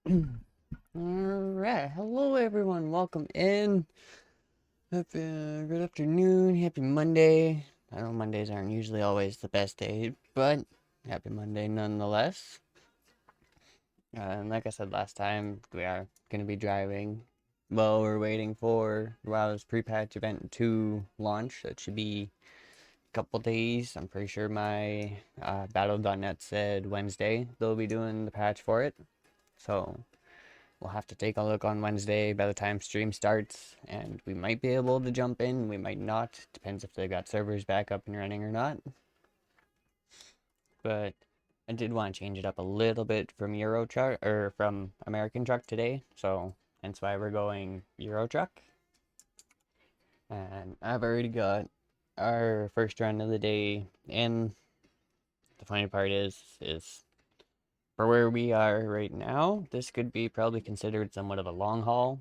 Alright, hello everyone, welcome in. Happy, good afternoon, happy Monday. I know Mondays aren't usually always the best day, but happy Monday nonetheless. And like I said last time, we are going to be driving while we're waiting for WoW's pre-patch event 2 launch. That should be a couple days. I'm pretty sure my Battle.net said Wednesday they'll be doing the patch for it. So we'll have to take a look on Wednesday by the time stream starts, and we might be able to jump in, we might not. Depends if they've got servers back up and running or not. But I did want to change it up a little bit from Euro Truck, or from American Truck today, so hence why we're going Euro Truck. And I've already got our first run of the day in. The funny part is for where we are right now, this could be probably considered somewhat of a long haul.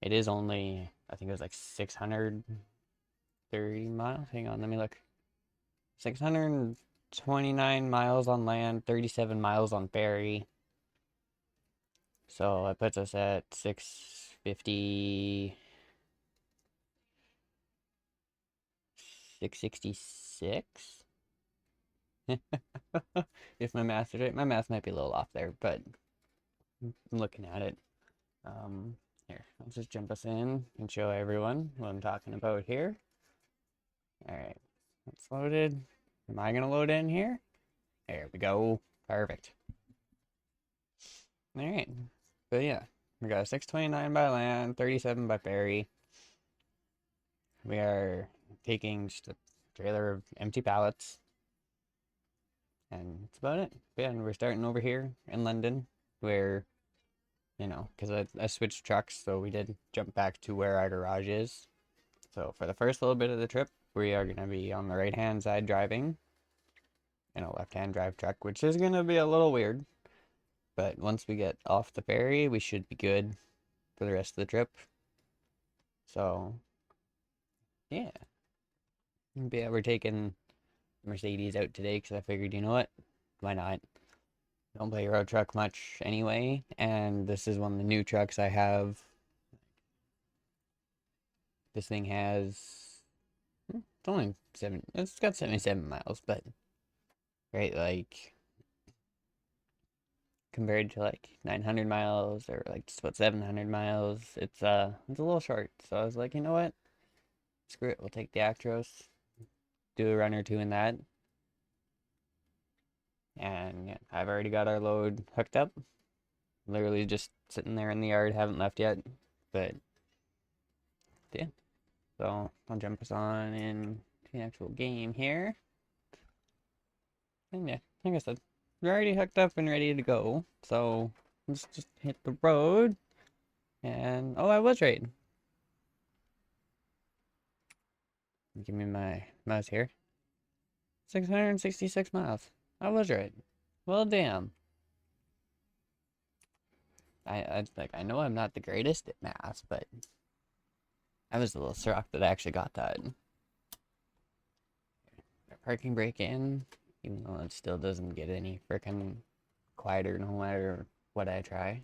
It is only, I think it was like 630 miles. Hang on, let me look. 629 miles on land, 37 miles on ferry. So that puts us at 650, 666. If my math is right. My math might be a little off there, but I'm looking at it. Um, Here, let's just jump us in and show everyone what I'm talking about here. All right, it's loaded. Am I gonna load in here? There we go. Perfect. All right. But yeah, we got a 629 by land, 37 by ferry. We are taking just a trailer of empty pallets. And that's about it. But yeah, and we're starting over here in London, where, because I switched trucks, so we did jump back to where our garage is. So for the first little bit of the trip, we are going to be on the right-hand side driving in a left-hand drive truck, which is going to be a little weird. But once we get off the ferry, we should be good for the rest of the trip. So, yeah. But yeah, we're taking Mercedes out today because I figured, you know what? Why not? Don't play road truck much anyway, and this is one of the new trucks I have. This thing has, it's only it's got 77 miles, but right, like compared to like 900 miles or like just about 700 miles, it's a little short. So I was like, you know what? Screw it. We'll take the Actros, do a run or two in that, and yeah, I've already got our load hooked up. Literally just sitting there in the yard, haven't left yet. But yeah, so I'll jump us on in the actual game here. And yeah, like I said, we're already hooked up and ready to go. So let's just hit the road. And oh, I was right. Give me my mouse here. 666 miles. I was right. Well, damn. I know I'm not the greatest at math, but I was a little shocked that I actually got that. Parking brake in, even though it still doesn't get any freaking quieter no matter what I try.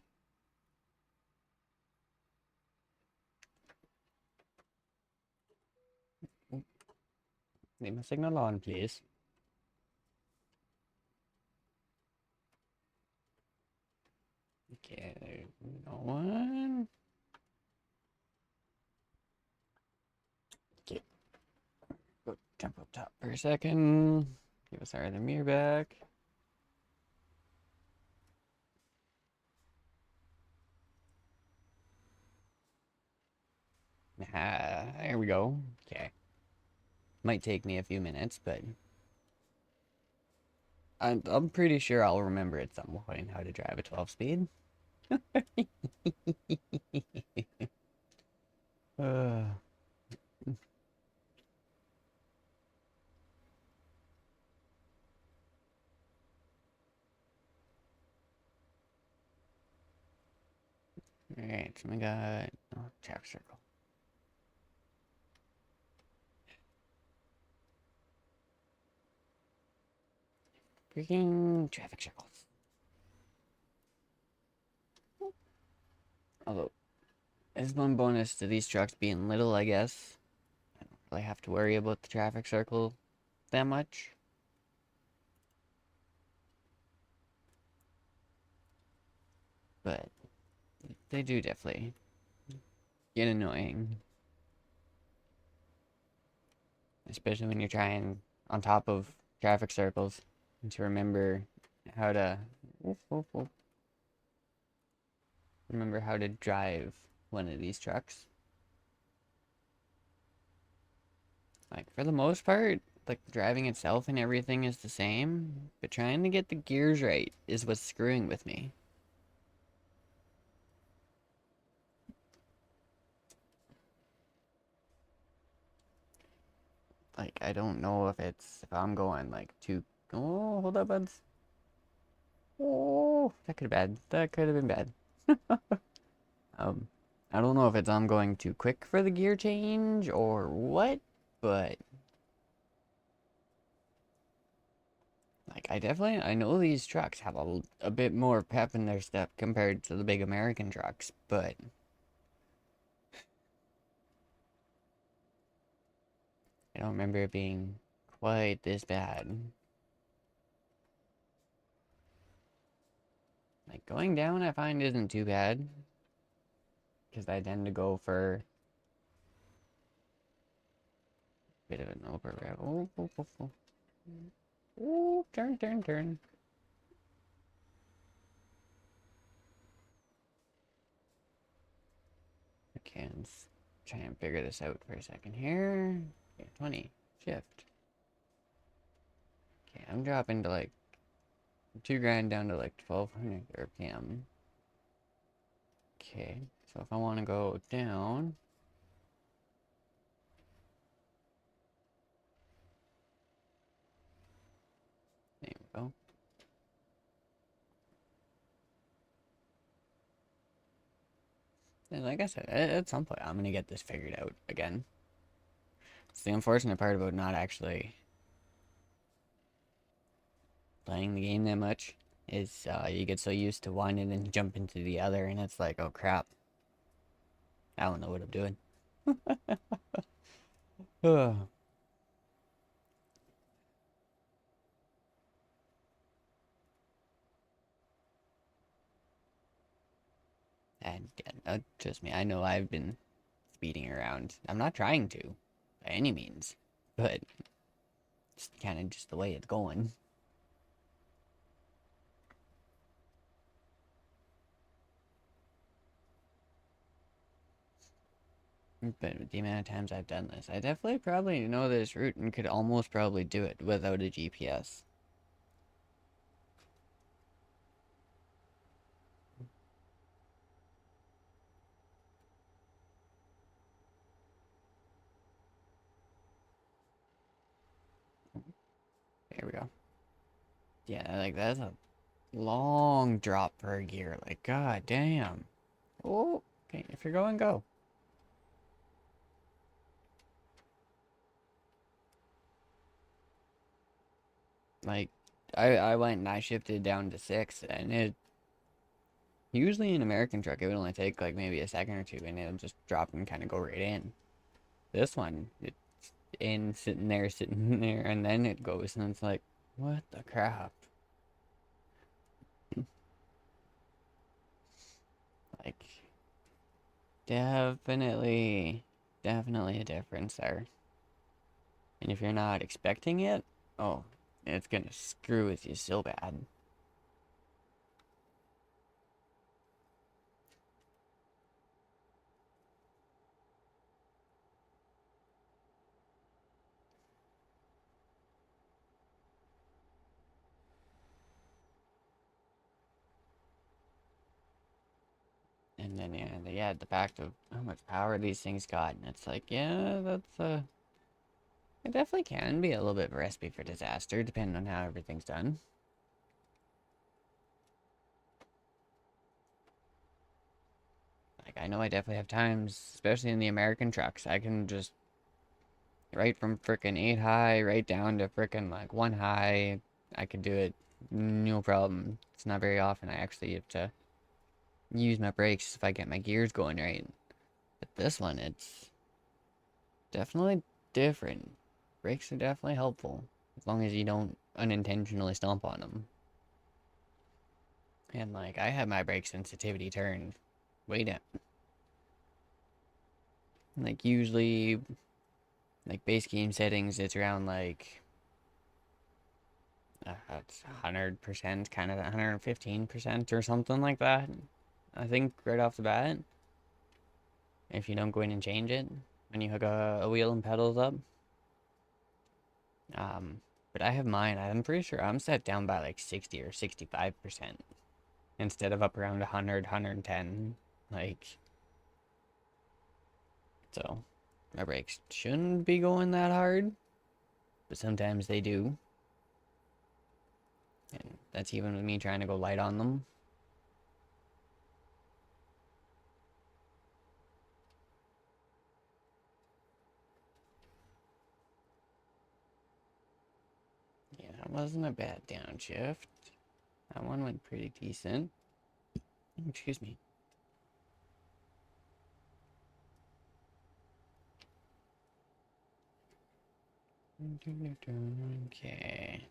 Leave my signal on, please. Okay, no one. Okay, go jump up top for a second. Give us our other mirror back. There we go. Okay. Might take me a few minutes, but I'm pretty sure I'll remember at some point how to drive a 12 speed. uh, Alright, so we got traffic circle. Freaking traffic circles. Although, there's one bonus to these trucks being little, I guess. I don't really have to worry about the traffic circle that much. But they do definitely get annoying. Especially when you're trying on top of traffic circles to remember how to remember how to drive one of these trucks. Like for the most part, like the driving itself and everything is the same, but trying to get the gears right is what's screwing with me. Like I don't know if I'm going like too. Oh, hold up, buds. Oh, that could have been bad. Um, I don't know if it's I'm going too quick for the gear change or what, but like I know these trucks have a bit more pep in their step compared to the big American trucks, but I don't remember it being quite this bad. Like going down I find isn't too bad because I tend to go for a bit of an over rev. Oh, turn. Okay, let's try and figure this out for a second here. Okay, 20, shift. Okay, I'm dropping to like 2 grand down to like 1200 RPM. Okay, so if I want to go down, there we go. And like I said, at some point I'm gonna get this figured out again. It's the unfortunate part about not actually playing the game that much is you get so used to one and then you jump into the other and it's like, oh crap, I don't know what I'm doing. And trust me, I know I've been speeding around. I'm not trying to, by any means, but it's kind of just the way it's going. But with the amount of times I've done this, I definitely probably know this route and could almost probably do it without a GPS. There we go. Yeah, like that's a long drop per gear. Like, god damn. Oh, okay, if you're going, go. Like, I went and I shifted down to 6, and it usually in American truck it would only take like maybe a second or two, and it'll just drop and kind of go right in. This one, it's in, sitting there, and then it goes, and it's like, what the crap? Like, definitely, definitely a difference there. And if you're not expecting it, oh, it's gonna screw with you so bad. And then yeah, they add the fact of how much power these things got, and it's like, yeah, that's it definitely can be a little bit of a recipe for disaster, depending on how everything's done. Like I know I definitely have times, especially in the American trucks, I can just right from frickin' 8 high right down to frickin' like 1 high. I could do it no problem. It's not very often I actually have to use my brakes if I get my gears going right. But this one, it's definitely different. Brakes are definitely helpful, as long as you don't unintentionally stomp on them. And like, I had my brake sensitivity turned way down. Like, usually, like, base game settings, it's around like, it's 100%, kind of 115% or something like that. I think right off the bat, if you don't go in and change it when you hook a wheel and pedals up. But I have mine, I'm pretty sure I'm set down by like 60 or 65% instead of up around 100, 110. Like, so my brakes shouldn't be going that hard, but sometimes they do. And that's even with me trying to go light on them. Yeah, that wasn't a bad downshift. That one went pretty decent. Excuse me. Okay.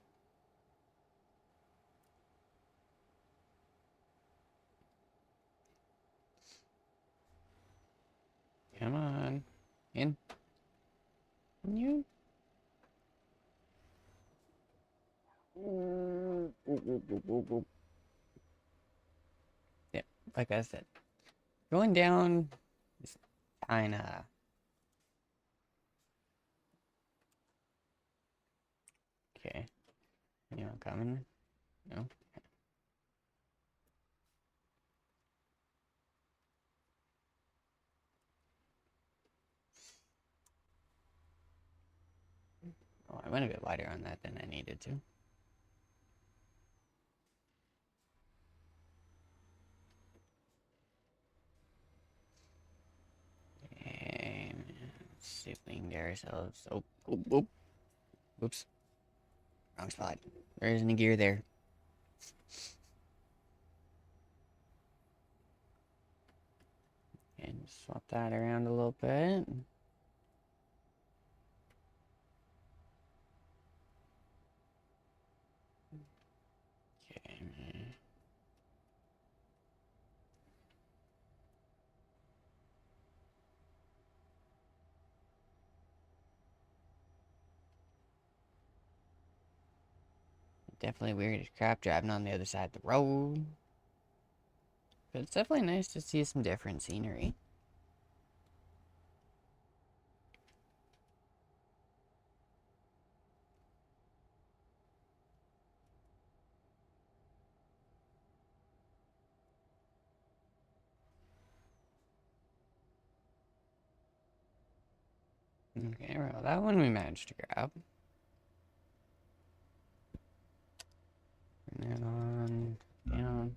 Come on. In. You. Yeah, like I said, going down is kinda. Okay. You know, coming? No? Oh, I went a bit wider on that than I needed to. And let's see if we can get ourselves. Oh, oh, oh. Oops. Wrong spot. There isn't a gear there. And swap that around a little bit. Okay. Definitely weird as crap driving on the other side of the road. But it's definitely nice to see some different scenery. Okay, well, that one we managed to grab. Turn that on, down.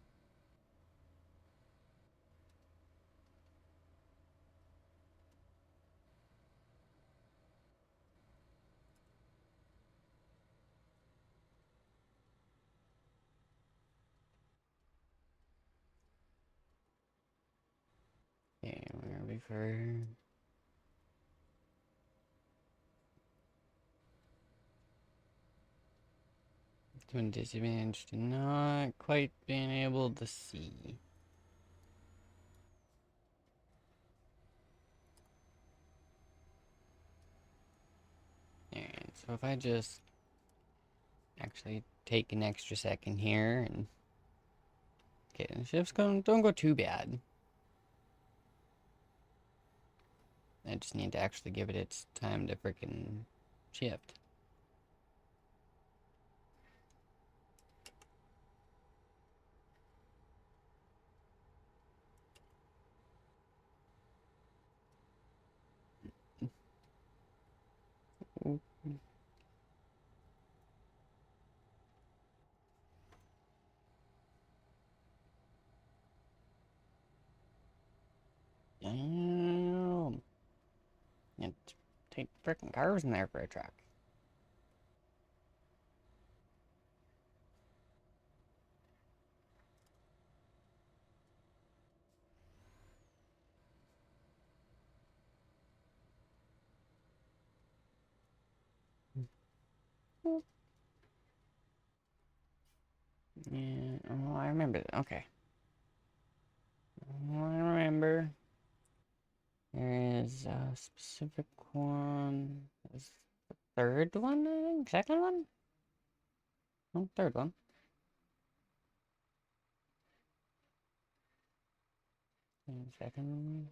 Okay, where are we for? Doing disadvantage to not quite being able to see. Alright, so if I just actually take an extra second here and okay, the shifts don't go too bad. I just need to actually give it its time to freaking shift. Damn. And take freaking cars in there for a truck. Yeah, oh, I remember that. Okay. Oh, I remember. There is a specific one. Is the third one, I think? Second one? No, third one. And second,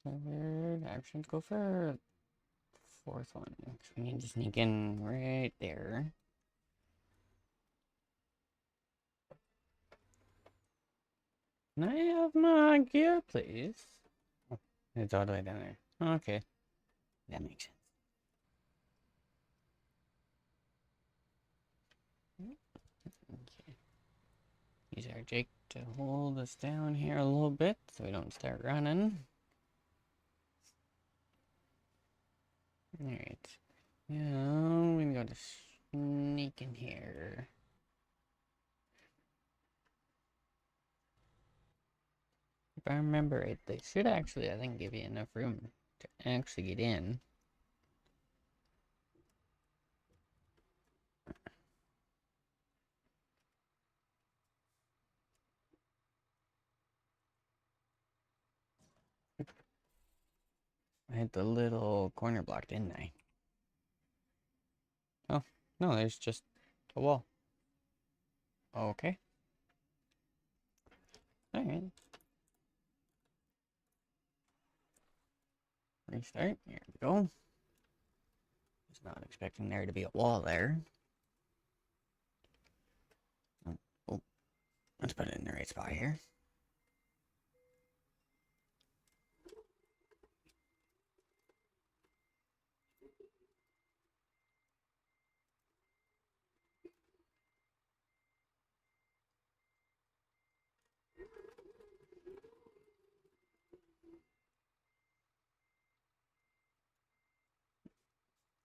third, actions go first. Fourth one. We need to sneak in right there. Can I have my gear, please? Oh, it's all the way down there. Okay, that makes sense. Okay. Use our Jake to hold us down here a little bit so we don't start running. Alright. Now we can go to sneak in here. If I remember right, they should actually, I think, give you enough room to actually get in. I hit the little corner block, didn't I? Oh, no, there's just a wall. Okay. Alright. Restart. Here we go. Was not expecting there to be a wall there. Oh, oh. Let's put it in the right spot here.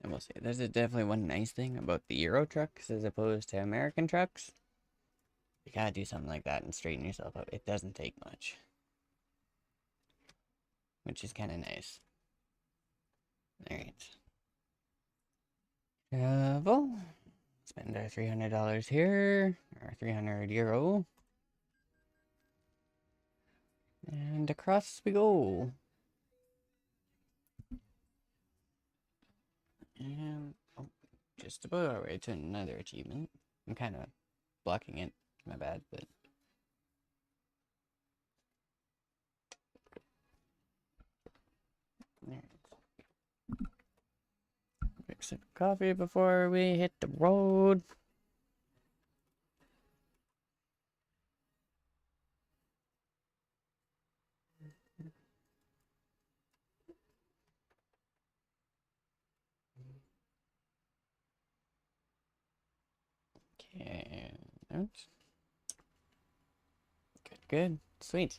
I will say, there's definitely one nice thing about the Euro trucks as opposed to American trucks. You gotta do something like that and straighten yourself up. It doesn't take much. Which is kind of nice. Alright. Travel. Spend our $300 here. Or 300 euro. And across we go. And oh, just about our way to another achievement. I'm kind of blocking it. My bad, but there. Quick sip of coffee before we hit the road. Okay, oops. Good, good, sweet.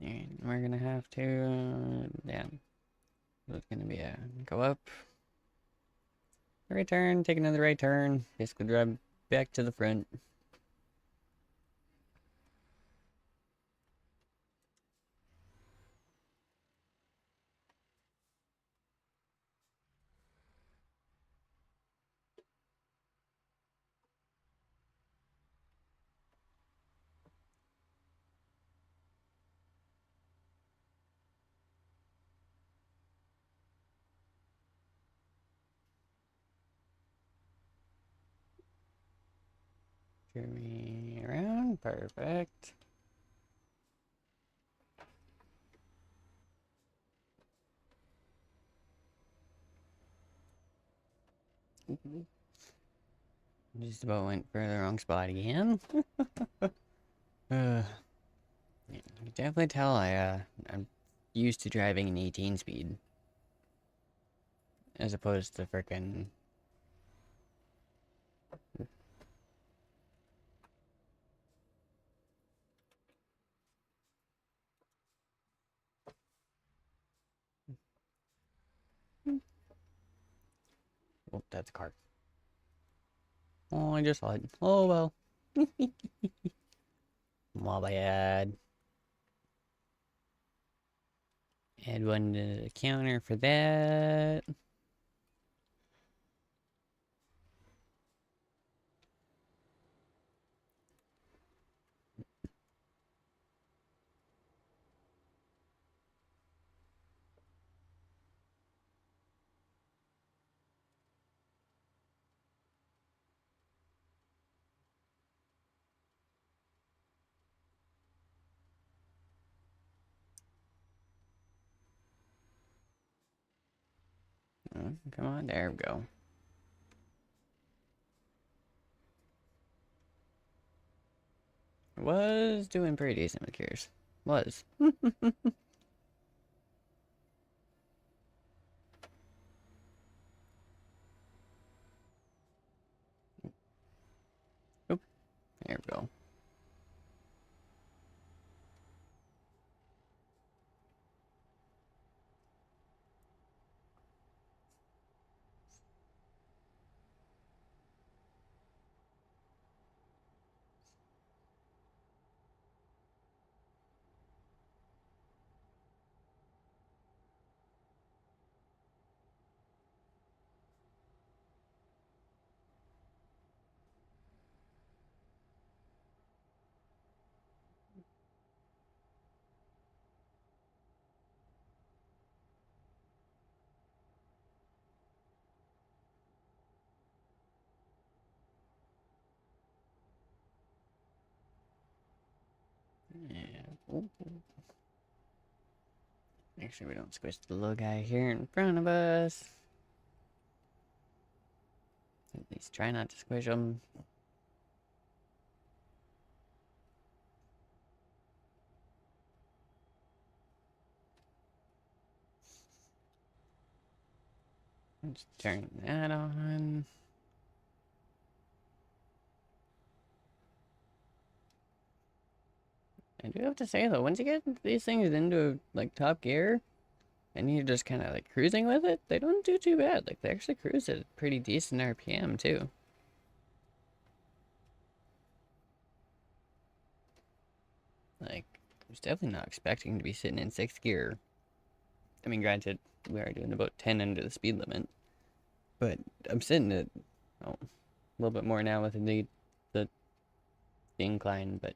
And we're gonna have to, yeah, it's gonna be a go up, right turn, take another right turn, basically drive back to the front. Turn me around, perfect. Just about went for the wrong spot again. You can definitely tell I'm used to driving an 18 speed. As opposed to frickin' Oh, that's a cart. Oh, I just saw it. Oh, well. My bad. Add one to the counter for that. Oh, come on, there we go. Was doing pretty decent with cures. Was. Oop, there we go. Yeah. Ooh. Make sure we don't squish the little guy here in front of us. At least try not to squish him. Let's turn that on. I do have to say though, once you get these things into like top gear, and you're just kind of like cruising with it, they don't do too bad. Like they actually cruise at pretty decent RPM too. Like I was definitely not expecting to be sitting in 6th gear. I mean, granted, we are doing about 10 under the speed limit, but I'm sitting at a little bit more now with the incline, but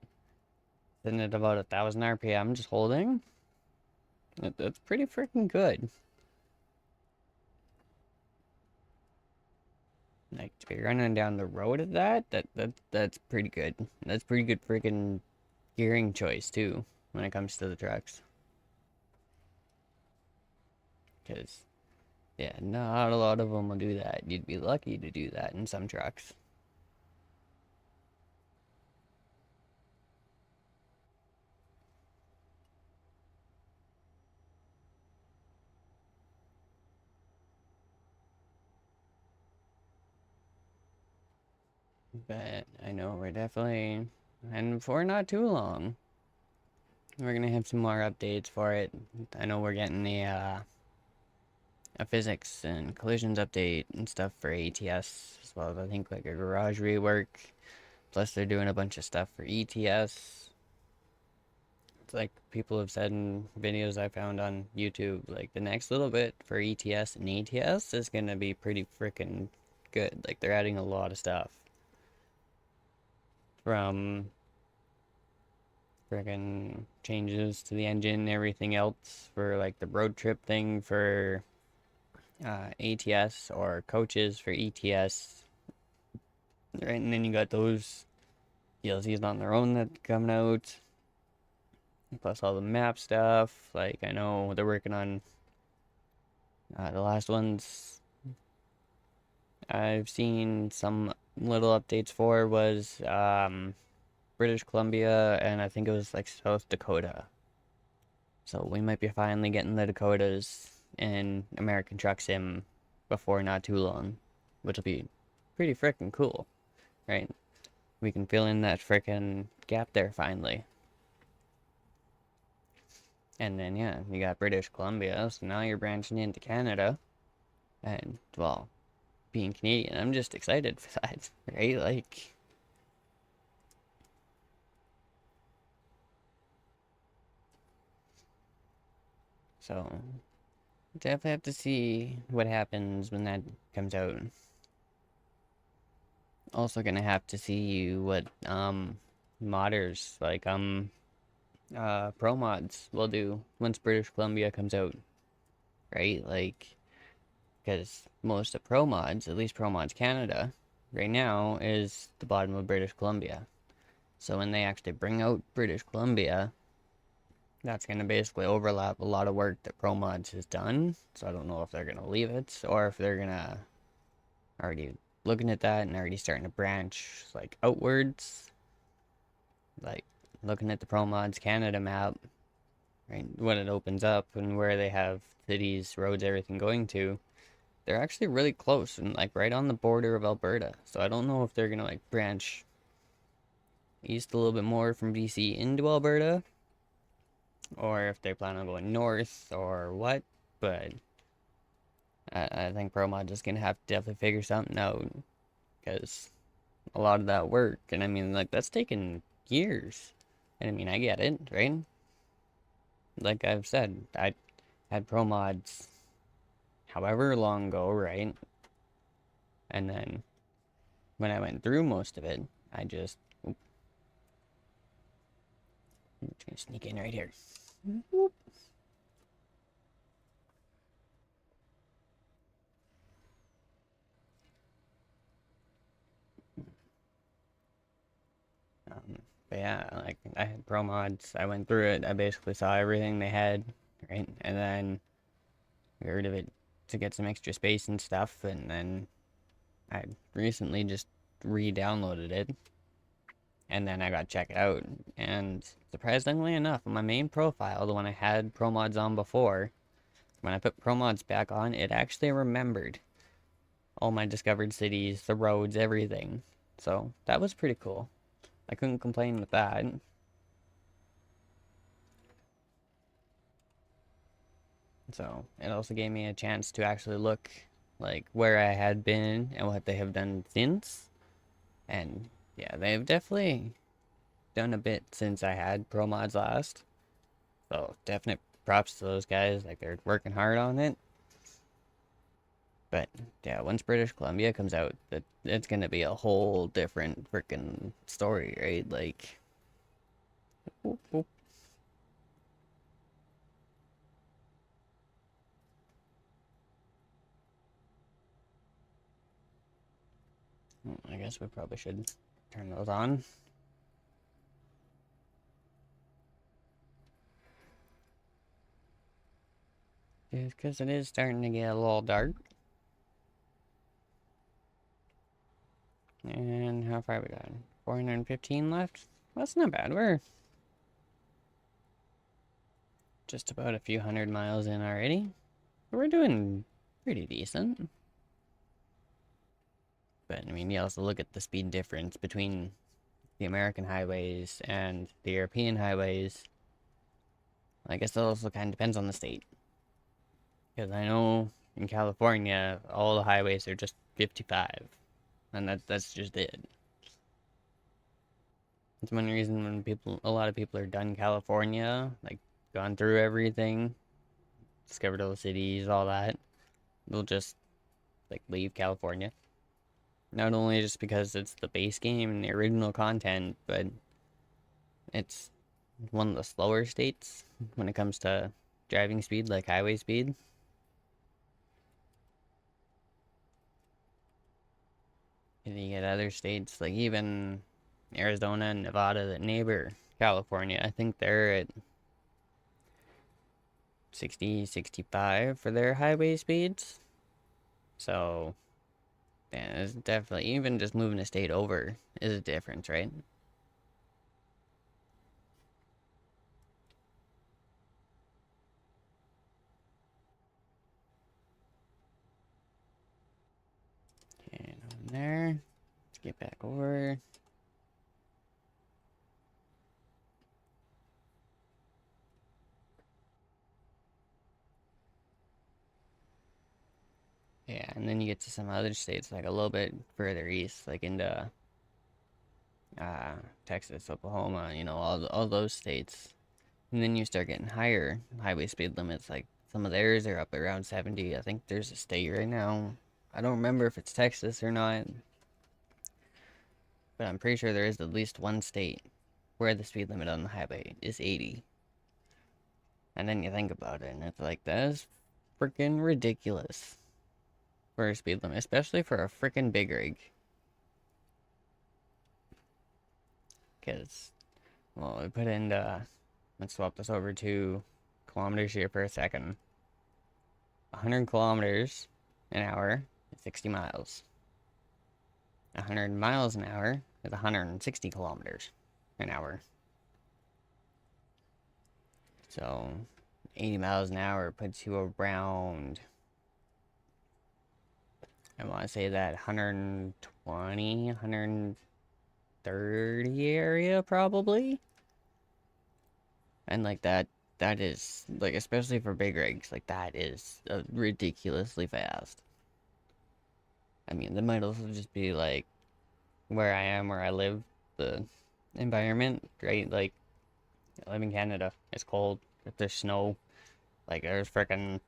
sitting at about 1,000 RPM, just holding. That's pretty freaking good. Like to be running down the road at that's pretty good. That's pretty good freaking gearing choice too when it comes to the trucks. Because yeah, not a lot of them will do that. You'd be lucky to do that in some trucks. But I know we're definitely, and for not too long, we're gonna have some more updates for it. I know we're getting the a physics and collisions update and stuff for ATS, as well as I think like a garage rework. Plus they're doing a bunch of stuff for ETS. It's like people have said in videos I found on YouTube, like the next little bit for ETS and ATS is gonna be pretty freaking good. Like they're adding a lot of stuff from freaking changes to the engine and everything else for like the road trip thing for ATS or coaches for ETS. Right, and then you got those DLCs on their own that coming out. Plus all the map stuff. Like I know they're working on the last ones I've seen some little updates for was British Columbia and I think it was like South Dakota. So we might be finally getting the Dakotas in American Truck Sim before not too long, which will be pretty freaking cool, right? We can fill in that freaking gap there finally. And then, yeah, you got British Columbia, so now you're branching into Canada. And, well, being Canadian. I'm just excited for that, right? Like, so definitely have to see what happens when that comes out. Also gonna have to see what modders like pro mods will do once British Columbia comes out, right? Like, because most of pro mods, at least pro mods Canada, right now is the bottom of British Columbia. So when they actually bring out British Columbia, that's going to basically overlap a lot of work that pro mods has done. So I don't know if they're going to leave it or if they're going to already looking at that and already starting to branch like outwards, like looking at the pro mods Canada map, right? When it opens up and where they have cities, roads, everything going to, they're actually really close and like right on the border of Alberta. So I don't know if they're gonna like branch east a little bit more from BC into Alberta, or if they plan on going north or what. But I think ProMod is gonna have to definitely figure something out because a lot of that work, and I mean like that's taken years. And I mean I get it, right? Like I've said, I had ProMods however long ago, right? And then when I went through most of it, I just I'm just gonna sneak in right here. Whoop. But yeah, like I had pro mods. I went through it. I basically saw everything they had, right? And then got rid of it to get some extra space and stuff. And then I recently just re-downloaded it, and then I got to check it out. And surprisingly enough, on my main profile, the one I had pro mods on before, when I put pro mods back on, it actually remembered all my discovered cities, the roads, everything. So that was pretty cool. I couldn't complain with that. So it also gave me a chance to actually look like where I had been and what they have done since. And yeah, they've definitely done a bit since I had Pro Mods last. So definite props to those guys. Like they're working hard on it. But yeah, once British Columbia comes out, it's gonna be a whole different freaking story, right? Like, whoop, whoop. I guess we probably should turn those on. Just because it is starting to get a little dark. And how far we got? 415 left? That's not bad. We're just about a few hundred miles in already. We're doing pretty decent. But I mean, you also look at the speed difference between the American highways and the European highways. I guess it also kind of depends on the state. Because I know in California, all the highways are just 55. And that's just it. That's one reason when a lot of people are done California, like gone through everything, discovered all the cities, all that, they'll just like leave California. Not only just because it's the base game and the original content, but it's one of the slower states when it comes to driving speed, like highway speed. And you get other states, like even Arizona and Nevada that neighbor California. I think they're at 60, 65 for their highway speeds. So, yeah, it's definitely, even just moving a state over is a difference, right? And on there, let's get back over. Yeah, and then you get to some other states like a little bit further east, like into uh, Texas, Oklahoma, all those states. And then you start getting higher highway speed limits, like some of theirs are up around 70. I think there's a state right now. I don't remember if it's Texas or not, but I'm pretty sure there is at least one state where the speed limit on the highway is 80. And then you think about it, and it's like, that is freaking ridiculous for a speed limit, especially for a freaking big rig. Because, well, we put in let's swap this over to kilometers here for a second. 100 kilometers an hour is 60 miles. 100 miles an hour is 160 kilometers an hour. So 80 miles an hour puts you around, I want to say that 120, 130 area probably. And like that is, like, especially for big rigs, like that is ridiculously fast. I mean, that might also just be like where I am, where I live, the environment, right? Like, I live in Canada. It's cold. If there's snow, like there's freaking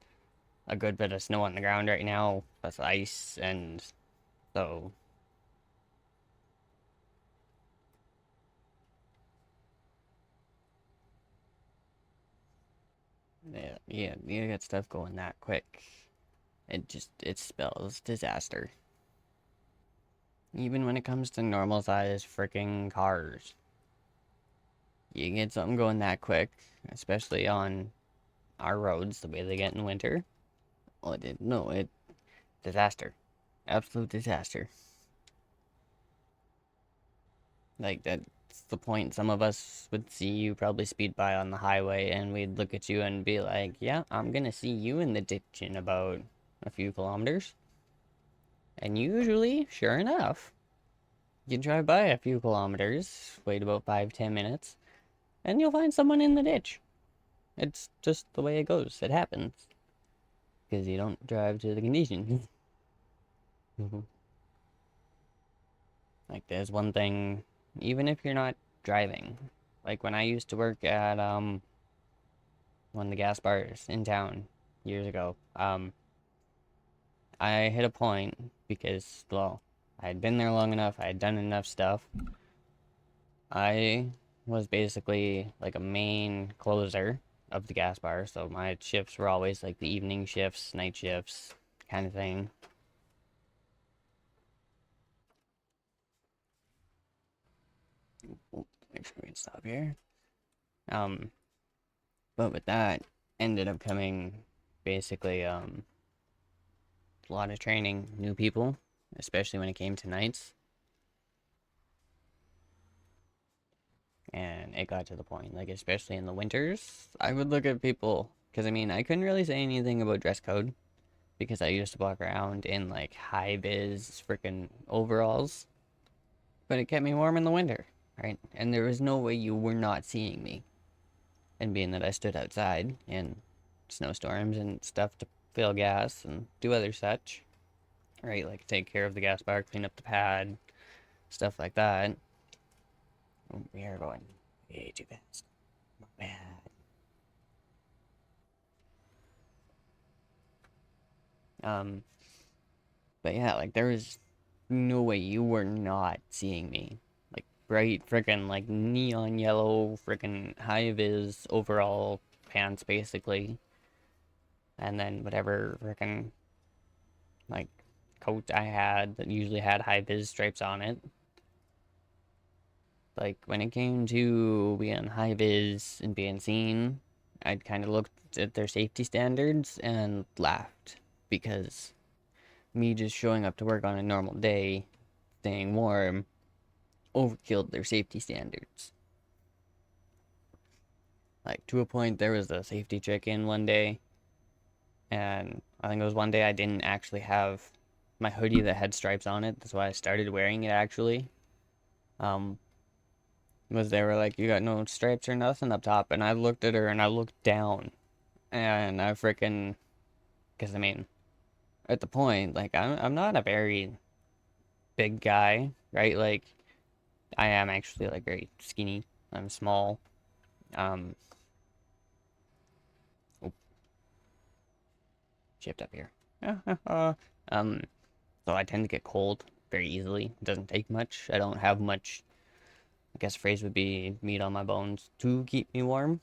a good bit of snow on the ground right now. That's ice, and so yeah, you get stuff going that quick. It spells disaster. Even when it comes to normal size freaking cars, you get something going that quick, especially on our roads the way they get in winter. Well, it did no, it disaster, absolute disaster. Like, that's the point. Some of us would see you probably speed by on the highway, and we'd look at you and be like, yeah, I'm gonna see you in the ditch in about a few kilometers. And usually, sure enough, you drive by a few kilometers, wait about 5-10 minutes, and you'll find someone in the ditch. It's just the way it goes. It happens. Because you don't drive to the conditions. Like, there's one thing, even if you're not driving. Like, when I used to work at one of the gas bars in town years ago, I hit a point because, well, I had been there long enough, I had done enough stuff. I was basically like a main closer of the gas bar, so my shifts were always like the evening shifts, night shifts, kind of thing. Make sure we can stop here. Um, but with that, ended up coming basically a lot of training new people, especially when it came to nights. And it got to the point, like, especially in the winters, I would look at people, because I mean, I couldn't really say anything about dress code because I used to walk around in like high vis freaking overalls, but it kept me warm in the winter, right? And there was no way you were not seeing me. And being that I stood outside in snowstorms and stuff to fill gas and do other such, right? Like take care of the gas bar, clean up the pad, stuff like that. Oh, we are going way too fast. My bad. Um, but yeah, like there was no way you were not seeing me. Like bright freaking like neon yellow freaking high vis overall pants basically. And then whatever freaking like coat I had that usually had high vis stripes on it. Like when it came to being high vis and being seen, I'd kind of looked at their safety standards and laughed because me just showing up to work on a normal day, staying warm, overkilled their safety standards. Like to a point, there was a safety check in one day, and I think it was one day I didn't actually have my hoodie that had stripes on it. That's why I started wearing it actually. Um, was they were like, you got no stripes or nothing up top, and I looked at her and I looked down, and I freaking, because I mean, at the point, like I'm not a very big guy, right? Like I am actually like very skinny. I'm small. Um, oh, shift up here. um, so I tend to get cold very easily. It doesn't take much. I don't have much. I guess phrase would be meat on my bones to keep me warm.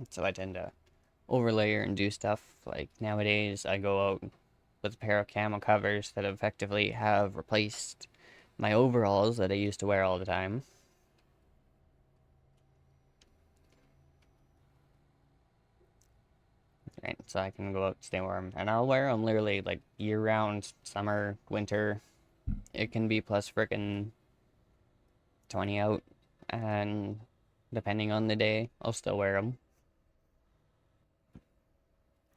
So I tend to overlayer and do stuff. Like nowadays, I go out with a pair of camo covers that effectively have replaced my overalls that I used to wear all the time. Right, so I can go out and stay warm. And I'll wear them literally like year round, summer, winter. It can be plus frickin' 20 out. And depending on the day, I'll still wear them.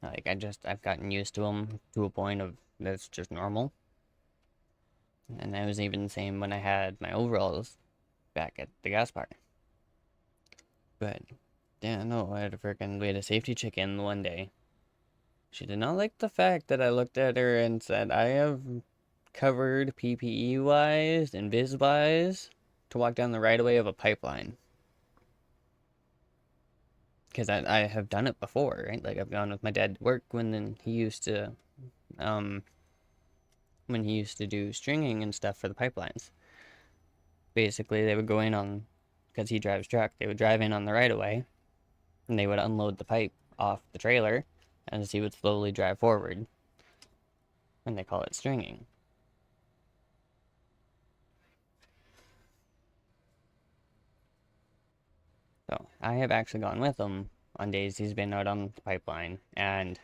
Like, I've gotten used to them to a point of that's just normal. And I was even the same when I had my overalls back at the gas bar. But, yeah, no, we had a safety chick in one day. She did not like the fact that I looked at her and said, I have covered PPE wise and biz wise to walk down the right of way of a pipeline. Because I have done it before, right? Like I've gone with my dad to work um, when he used to do stringing and stuff for the pipelines. Basically, they would go in on, because he drives truck, they would drive in on the right of way, and they would unload the pipe off the trailer, as he would slowly drive forward, and they call it stringing. So I have actually gone with him on days he's been out on the pipeline and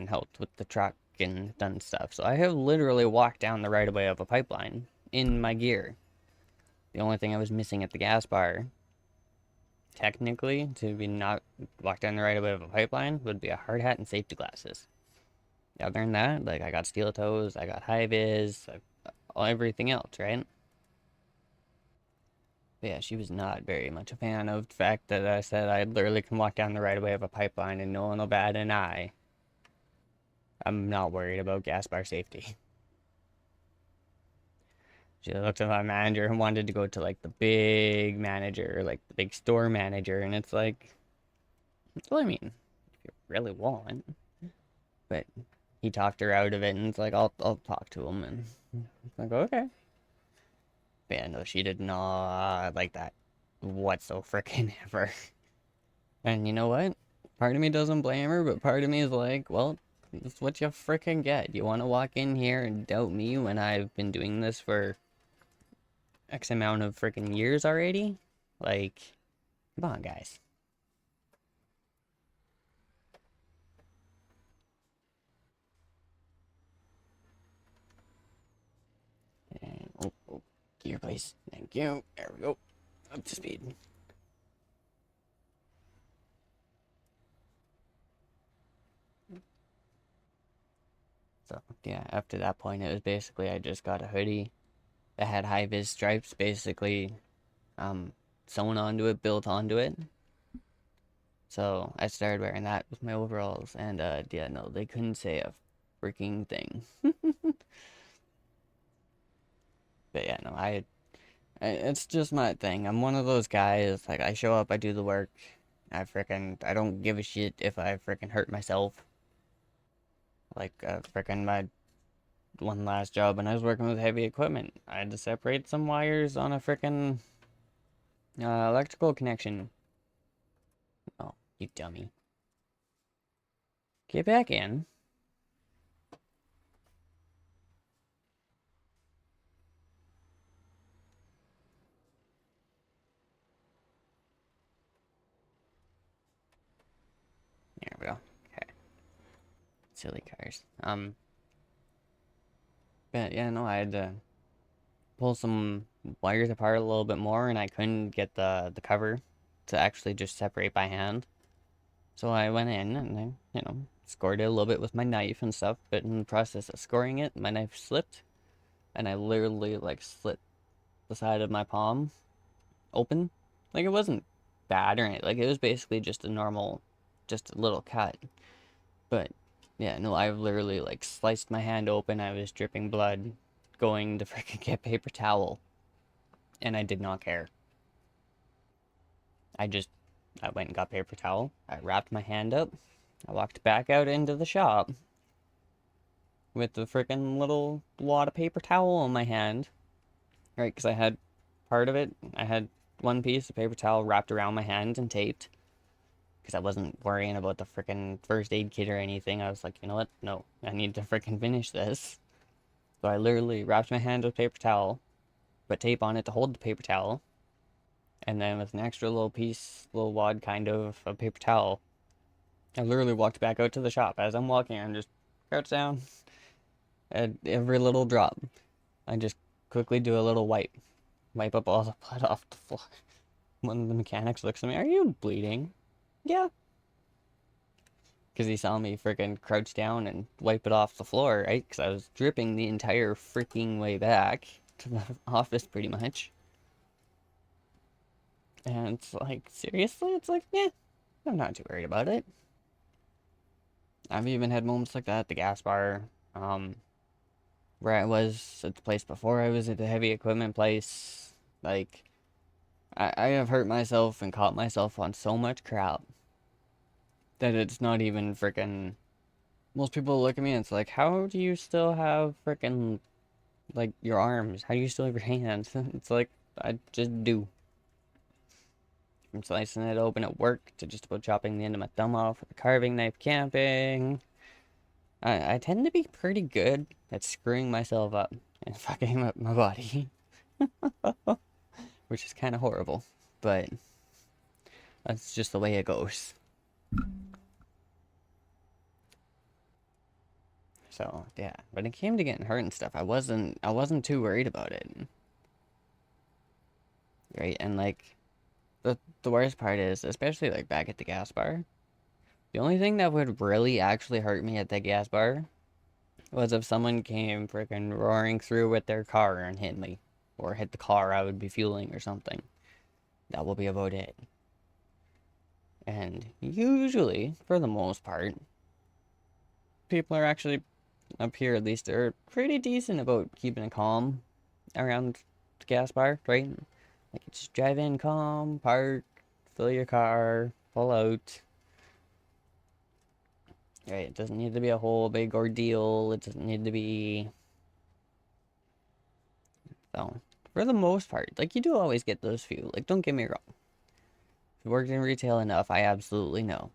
helped with the truck and done stuff. So I have literally walked down the right of way of a pipeline in my gear. The only thing I was missing at the gas bar, technically, to be not walk down the right of way of a pipeline, would be a hard hat and safety glasses. Other than that, like I got steel toes, I got high vis, everything else, right? But yeah, she was not very much a fan of the fact that I said I literally can walk down the right of way of a pipeline and no one will bat an eye. I'm not worried about gas bar safety. She looked at my manager and wanted to go to like the big manager, like the big store manager, and it's like, well, I mean, if you really want, but he talked her out of it, and it's like, I'll talk to him, and it's like, okay. But yeah, no, she did not like that whatsoever freaking ever. And you know what? Part of me doesn't blame her, but part of me is like, well, that's what you freaking get. You want to walk in here and doubt me when I've been doing this for X amount of freaking years already? Like, come on, guys. And, oh, gear, please. Thank you. There we go. Up to speed. So, yeah, after that point, it was basically I just got a hoodie that had high vis stripes, basically um, sewn onto it, built onto it. So I started wearing that with my overalls, and yeah, no, they couldn't say a freaking thing. But yeah, no, it's just my thing. I'm one of those guys, like, I show up, I do the work, I don't give a shit if I freaking hurt myself. Like, freaking my one last job when I was working with heavy equipment, I had to separate some wires on a freaking electrical connection. Oh, you dummy. Get back in. There we go. Okay. Silly cars. But yeah, no, I had to pull some wires apart a little bit more, and I couldn't get the cover to actually just separate by hand. So I went in and scored it a little bit with my knife and stuff. But in the process of scoring it, my knife slipped, and I literally like slit the side of my palm open. Like it wasn't bad or anything. Like it was basically just a normal, just a little cut. But Yeah, no, I literally like sliced my hand open. I was dripping blood, going to freaking get paper towel, and I did not care. I just, I went and got paper towel. I wrapped my hand up. I walked back out into the shop with the freaking little wad of paper towel in my hand, right? Because I had part of it. I had one piece of paper towel wrapped around my hand and taped. Because I wasn't worrying about the freaking first aid kit or anything. I was like, you know what? No, I need to freaking finish this. So I literally wrapped my hand with paper towel, put tape on it to hold the paper towel, and then with an extra little piece, little wad kind of paper towel, I literally walked back out to the shop. As I'm walking, I'm just crouch down at every little drop. I just quickly do a little wipe up all the blood off the floor. One of the mechanics looks at me, "Are you bleeding?" "Yeah." Because he saw me freaking crouch down and wipe it off the floor, right? Because I was dripping the entire freaking way back to the office pretty much. And it's like, seriously? It's like, yeah, I'm not too worried about it. I've even had moments like that at the gas bar, um, where I was at the place before I was at the heavy equipment place. Like, I have hurt myself and caught myself on so much crap that it's not even freaking. Most people look at me and it's like, how do you still have freaking, like, your arms? How do you still have your hands? It's like, I just do. From slicing it open at work to just about chopping the end of my thumb off with a carving knife camping. I tend to be pretty good at screwing myself up and fucking up my body, which is kind of horrible, but that's just the way it goes. So yeah, when it came to getting hurt and stuff, I wasn't too worried about it, right? And like the worst part is, especially like back at the gas bar, the only thing that would really actually hurt me at the gas bar was if someone came freaking roaring through with their car and hit me, or hit the car I would be fueling or something. That will be about it. And usually, for the most part, people are actually, up here at least, they're pretty decent about keeping it calm around the gas bar, right? Like, just drive in calm, park, fill your car, pull out. Right, it doesn't need to be a whole big ordeal. It doesn't need to be. So, for the most part, like, you do always get those few. Like, don't get me wrong. If you worked in retail enough, I absolutely know.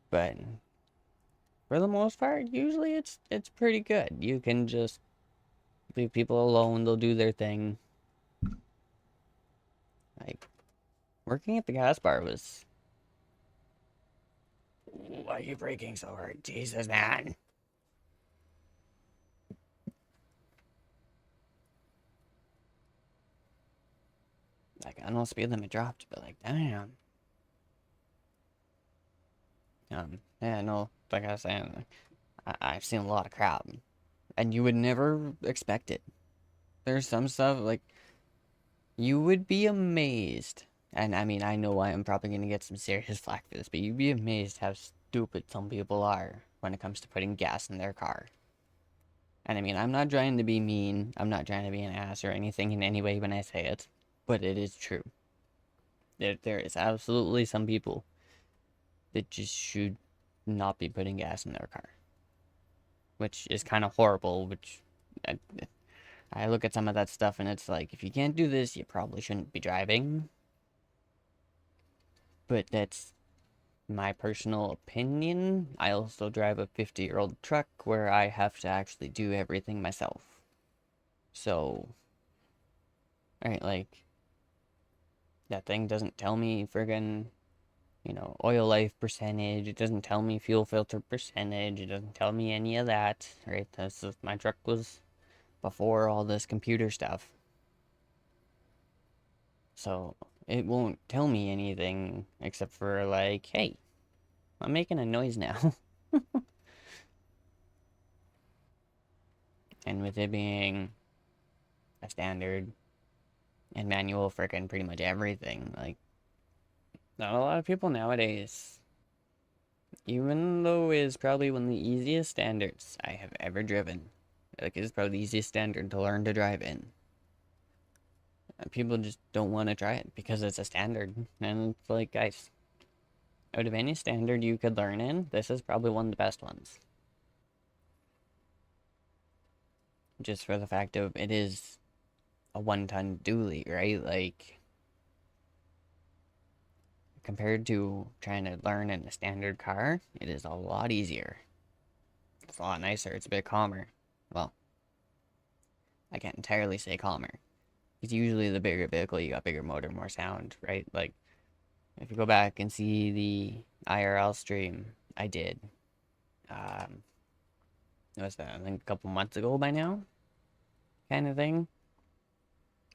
But for the most part, usually it's pretty good. You can just leave people alone, they'll do their thing. Like, working at the gas bar was. Why are you braking so hard? Jesus, man. Like, I know speed limit dropped, but like, damn. Yeah, no, like I was saying, like, I've seen a lot of crap, and you would never expect it. There's some stuff, like, you would be amazed. And I mean, I know I am probably gonna get some serious flack for this, but you'd be amazed how stupid some people are when it comes to putting gas in their car. And I mean, I'm not trying to be mean, I'm not trying to be an ass or anything in any way when I say it, but it is true. There is absolutely some people that just should not be putting gas in their car, which is kind of horrible. Which I, I look at some of that stuff and it's like, if you can't do this, you probably shouldn't be driving. But that's my personal opinion. I also drive a 50-year-old truck where I have to actually do everything myself. So, right, like, that thing doesn't tell me friggin', oil life percentage. It doesn't tell me fuel filter percentage. It doesn't tell me any of that, right? My truck was before all this computer stuff. So it won't tell me anything except for like, hey, I'm making a noise now. And with it being a standard and manual frickin' pretty much everything, like, not a lot of people nowadays Even though it is probably one of the easiest standards I have ever driven. Like, it's probably the easiest standard to learn to drive in. People just don't want to try it because it's a standard. And it's like, guys, out of any standard you could learn in, this is probably one of the best ones. Just for the fact of it is a 1-ton dually, right? Like, compared to trying to learn in a standard car, it is a lot easier. It's a lot nicer. It's a bit calmer. Well, I can't entirely say calmer. It's usually the bigger vehicle, you got bigger motor, more sound, right? Like, if you go back and see the IRL stream I did, what was that? I think a couple months ago by now, kind of thing.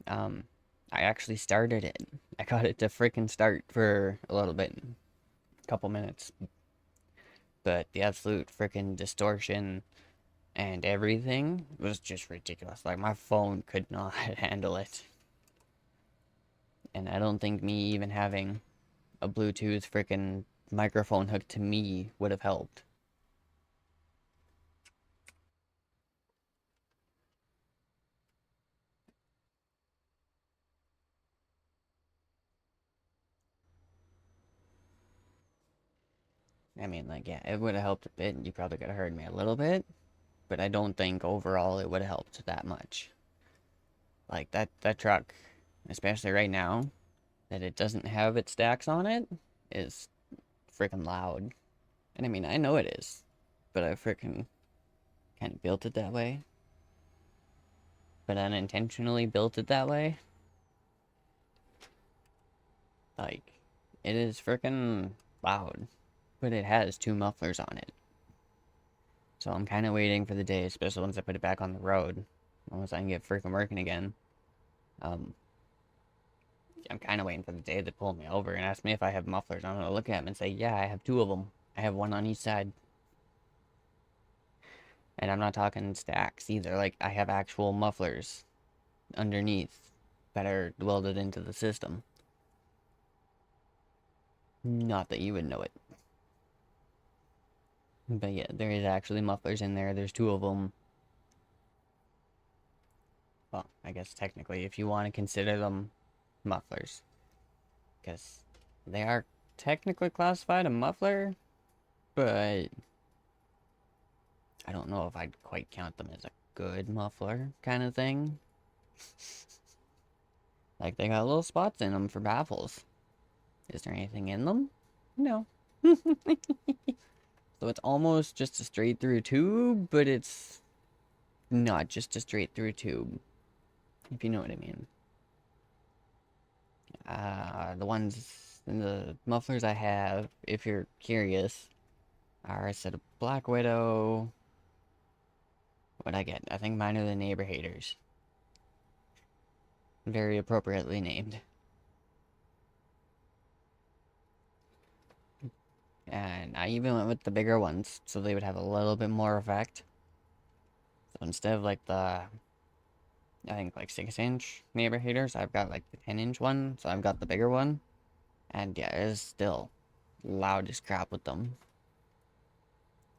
Um, I actually started it. I got it to freaking start for a little bit, a couple minutes. But the absolute freaking distortion and everything was just ridiculous. Like, my phone could not handle it. And I don't think me even having a Bluetooth freaking microphone hooked to me would have helped. I mean, like, yeah, it would have helped a bit. You probably could have heard me a little bit, but I don't think overall it would have helped that much. Like, that truck, especially right now, that it doesn't have its stacks on it, is freaking loud. And I mean, I know it is, but I freaking kind of built it that way. But unintentionally built it that way. Like, it is freaking loud, but it has two mufflers on it. So I'm kind of waiting for the day, especially once I put it back on the road, once I can get freaking working again. Um, I'm kind of waiting for the day to pull me over and ask me if I have mufflers. I'm gonna look at them and say, yeah, I have two of them. I have one on each side. And I'm not talking stacks either. Like, I have actual mufflers underneath that are welded into the system. Not that you would know it. But yeah, there is actually mufflers in there. There's two of them. Well, I guess technically, if you want to consider them mufflers. Because they are technically classified a muffler, but I don't know if I'd quite count them as a good muffler kind of thing. Like, they got little spots in them for baffles. Is there anything in them? No. So it's almost just a straight through tube, but it's not just a straight through tube, if you know what I mean. The ones in the mufflers I have, if you're curious, are a set of Black Widow. What'd I get? I think mine are the Neighbor Haters. Very appropriately named. And I even went with the bigger ones, so they would have a little bit more effect. So instead of like the, I think like 6-inch Neighbor Haters, I've got like the 10-inch one, so I've got the bigger one. And yeah, it is still loud as crap with them.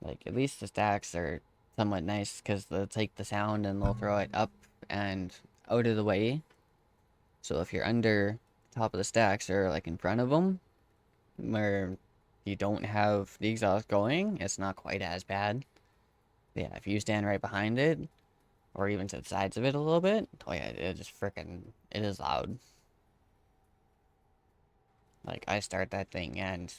Like, at least the stacks are somewhat nice, because they'll take the sound and they'll throw it up and out of the way. So if you're under top of the stacks or like in front of them, where you don't have the exhaust going, it's not quite as bad. Yeah, if you stand right behind it, or even to the sides of it a little bit, oh yeah, it just freaking, it is loud. Like, I start that thing and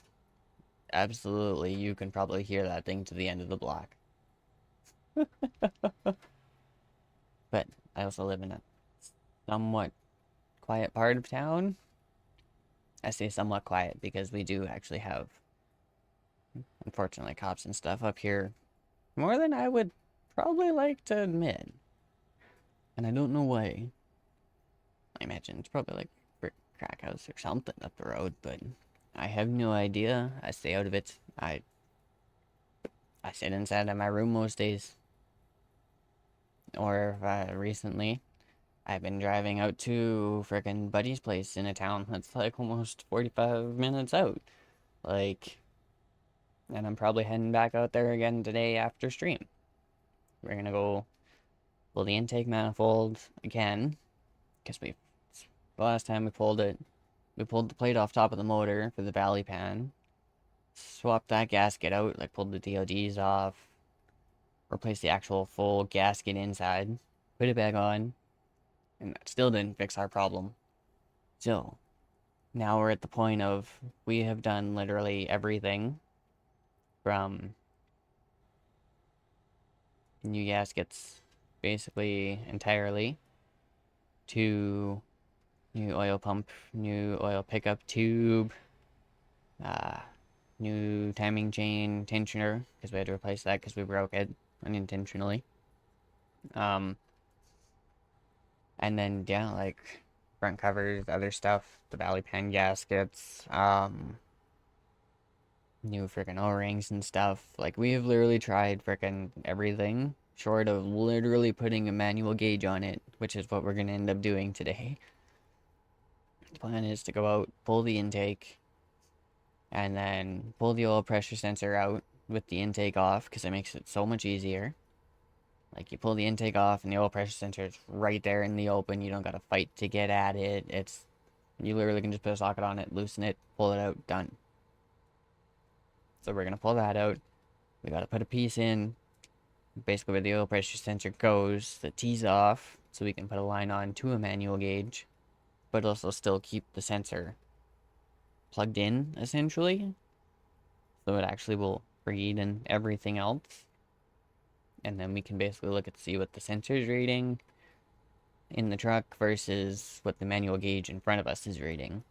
absolutely you can probably hear that thing to the end of the block. But I also live in a somewhat quiet part of town. I say somewhat quiet because we do actually have, unfortunately, cops and stuff up here more than I would probably like to admit. And I don't know why. I imagine it's probably like brick crack house or something up the road, but I have no idea. I stay out of it. I sit inside of my room most days. Or recently, I've been driving out to frickin' Buddy's place in a town that's like almost 45 minutes out. Like, And I'm probably heading back out there again today after stream. We're gonna go pull the intake manifold again, because the last time we pulled it, we pulled the plate off top of the motor for the valley pan, swapped that gasket out, like pulled the DODs off, replaced the actual full gasket inside, put it back on, and that still didn't fix our problem. So, now we're at the point of we have done literally everything from new gaskets basically entirely to new oil pump, new oil pickup tube, uh, new timing chain tensioner because we had to replace that because we broke it unintentionally. And then yeah, like front covers, other stuff, the valley pan gaskets, new freaking O-rings and stuff. Like we have literally tried freaking everything short of literally putting a manual gauge on it, which is what we're gonna end up doing today. The plan is to go out, pull the intake, and then pull the oil pressure sensor out with the intake off because it makes it so much easier. Like you pull the intake off and the oil pressure sensor is right there in the open. You don't gotta fight to get at it. You literally can just put a socket on it, loosen it, pull it out, done. So we're gonna pull that out. We gotta put a piece in, basically where the oil pressure sensor goes, the tees off, so we can put a line on to a manual gauge, but also still keep the sensor plugged in essentially, so it actually will read and everything else. And then we can basically look at see what the sensor's reading in the truck versus what the manual gauge in front of us is reading.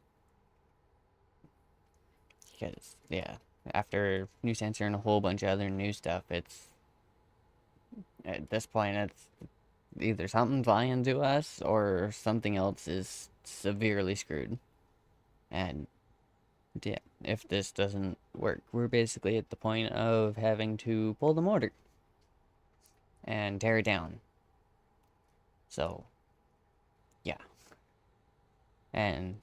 Because yeah, after new sensor and a whole bunch of other new stuff, it's at this point it's either something's lying to us or something else is severely screwed. And yeah, if this doesn't work, we're basically at the point of having to pull the motor and tear it down. So yeah, and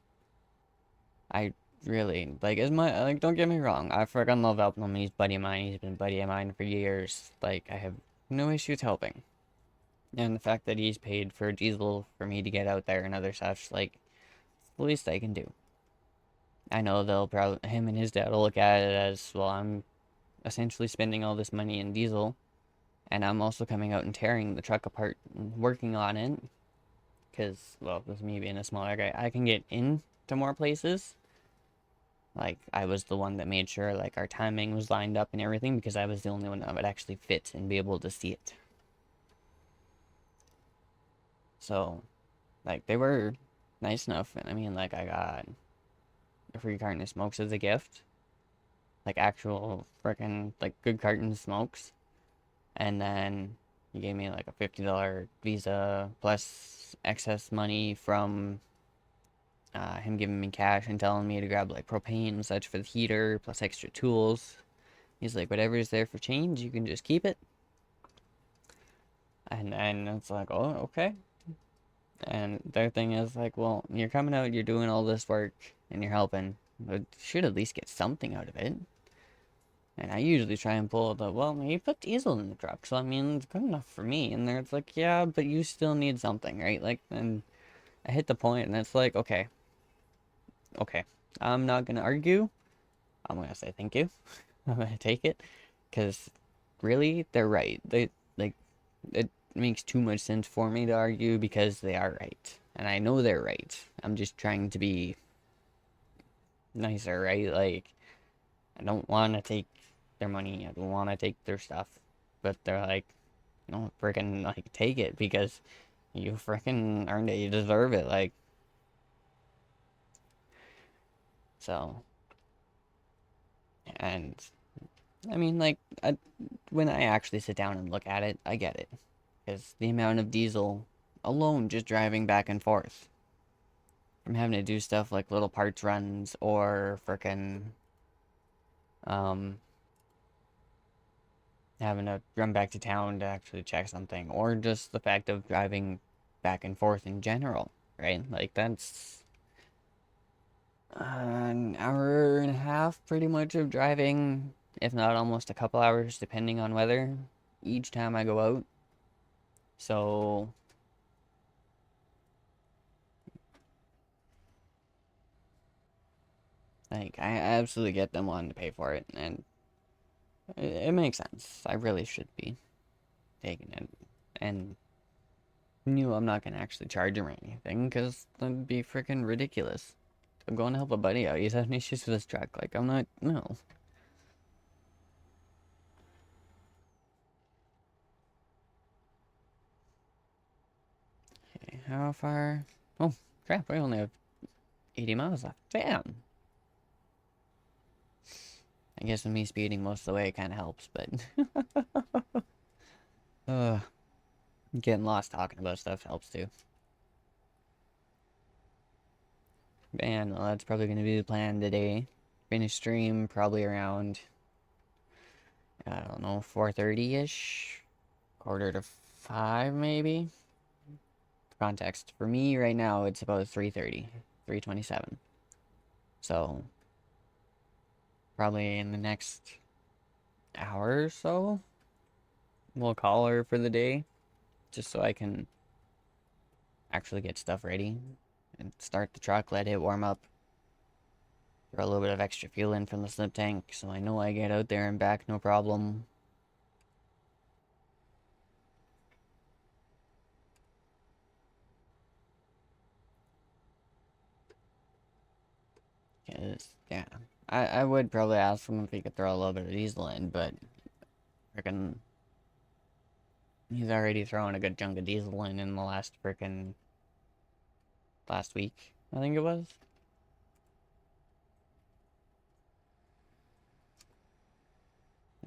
I really like as my like. Don't get me wrong, I freaking love helping him. He's a buddy of mine. He's been a buddy of mine for years. Like I have no issues helping, and the fact that he's paid for diesel for me to get out there and other such, like it's the least I can do. I know they'll probably him and his dad will look at it as well. I'm essentially spending all this money in diesel, and I'm also coming out and tearing the truck apart and working on it. Because well, with me being a smaller guy, I can get into more places. Like, I was the one that made sure, like, our timing was lined up and everything because I was the only one that would actually fit and be able to see it. So, like, they were nice enough. And I mean, like, I got a free carton of smokes as a gift. Like, actual freaking, like, good carton of smokes. And then he gave me, like, a $50 Visa plus excess money from him giving me cash and telling me to grab, like, propane and such for the heater, plus extra tools. He's like, whatever is there for change, you can just keep it. And it's like, oh, okay. And their thing is like, well, you're coming out, you're doing all this work, and you're helping. But you should at least get something out of it. And I usually try and pull the, well, you put diesel in the truck, so I mean, it's good enough for me. And they're it's like, yeah, but you still need something, right? Like, and I hit the point, and it's like, okay, okay, I'm not gonna argue. I'm gonna say thank you. I'm gonna take it, because really, they're right. They like it makes too much sense for me to argue because they are right, and I know they're right. I'm just trying to be nicer, right? Like I don't want to take their money. I don't want to take their stuff, but they're like, no, freaking like take it because you freaking earned it. You deserve it. Like so, and I mean, like when I actually sit down and look at it, I get it. Because the amount of diesel alone just driving back and forth from having to do stuff like little parts runs or frickin' um, having to run back to town to actually check something, or just the fact of driving back and forth in general, right? Like that's an hour and a half pretty much of driving if not almost a couple hours, depending on weather, each time I go out. So, like, I absolutely get them wanting to pay for it, and it makes sense. I really should be taking it. And I'm not gonna actually charge him or anything, because that'd be freaking ridiculous. I'm going to help a buddy out. He's having issues with his truck. Like, I'm not, no. Okay, how far? Oh, crap, we only have 80 miles left. Damn. I guess with me speeding most of the way, it kind of helps, but... Getting lost talking about stuff helps, too. And well, that's probably going to be the plan today. Finish stream probably around, I don't know, 4:30-ish? Quarter to 5, maybe? For context, for me right now, it's about 3:30, 3:27. So, probably in the next hour or so, we'll call her for the day, just so I can actually get stuff ready and start the truck, let it warm up, throw a little bit of extra fuel in from the slip tank, so I know I get out there and back no problem. Cause, yeah, I would probably ask him if he could throw a little bit of diesel in, but freaking, he's already throwing a good chunk of diesel in the last week, I think it was.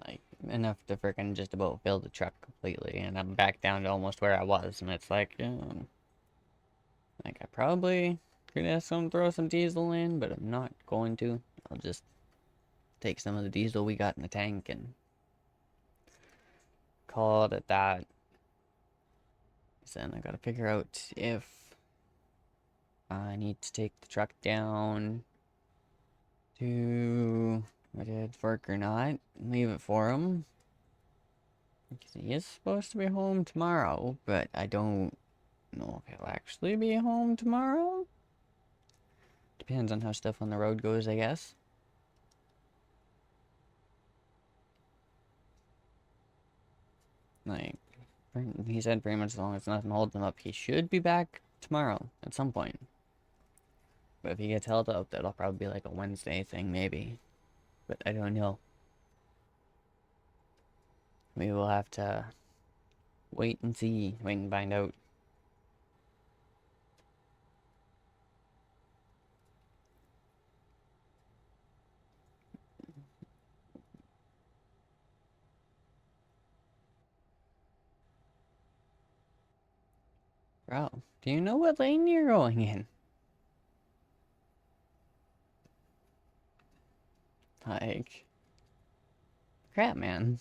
Like, enough to freaking just about fill the truck completely, and I'm back down to almost where I was, and it's like, like, I probably could ask him to throw some diesel in, but I'm not going to. I'll just take some of the diesel we got in the tank and call it at that. So then I gotta figure out if I need to take the truck down to work or not, and leave it for him. Because he is supposed to be home tomorrow, but I don't know if he'll actually be home tomorrow. Depends on how stuff on the road goes, I guess. Like, he said pretty much as long as nothing holds him up, he should be back tomorrow at some point. But if he gets held up, that'll probably be like a Wednesday thing, maybe. But I don't know. We will have to wait and see, wait and find out. Bro, do you know what lane you're going in? Like, crap, man.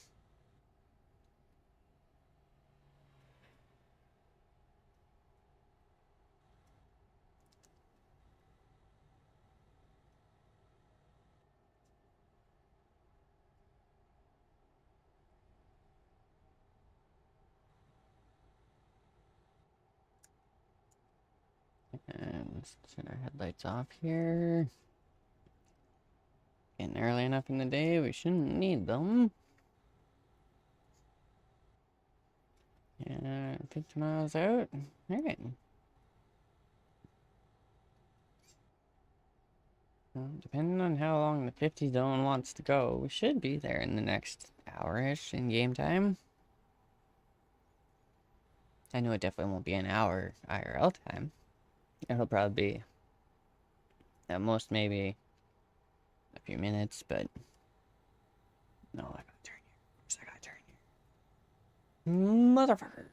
And let's turn our headlights off here. Getting early enough in the day, we shouldn't need them. Yeah, 50 miles out. Alright. Well, depending on how long the 50 zone wants to go, we should be there in the next hour-ish in game time. I know it definitely won't be an hour IRL time. It'll probably be at most maybe a few minutes, but no, I gotta turn here. Of course I gotta turn here. Motherfucker.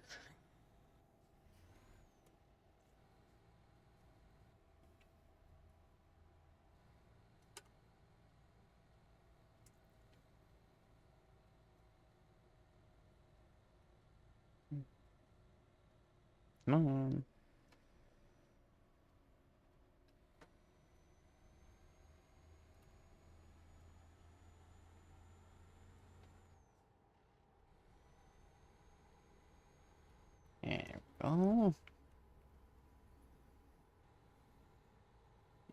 Come on. go.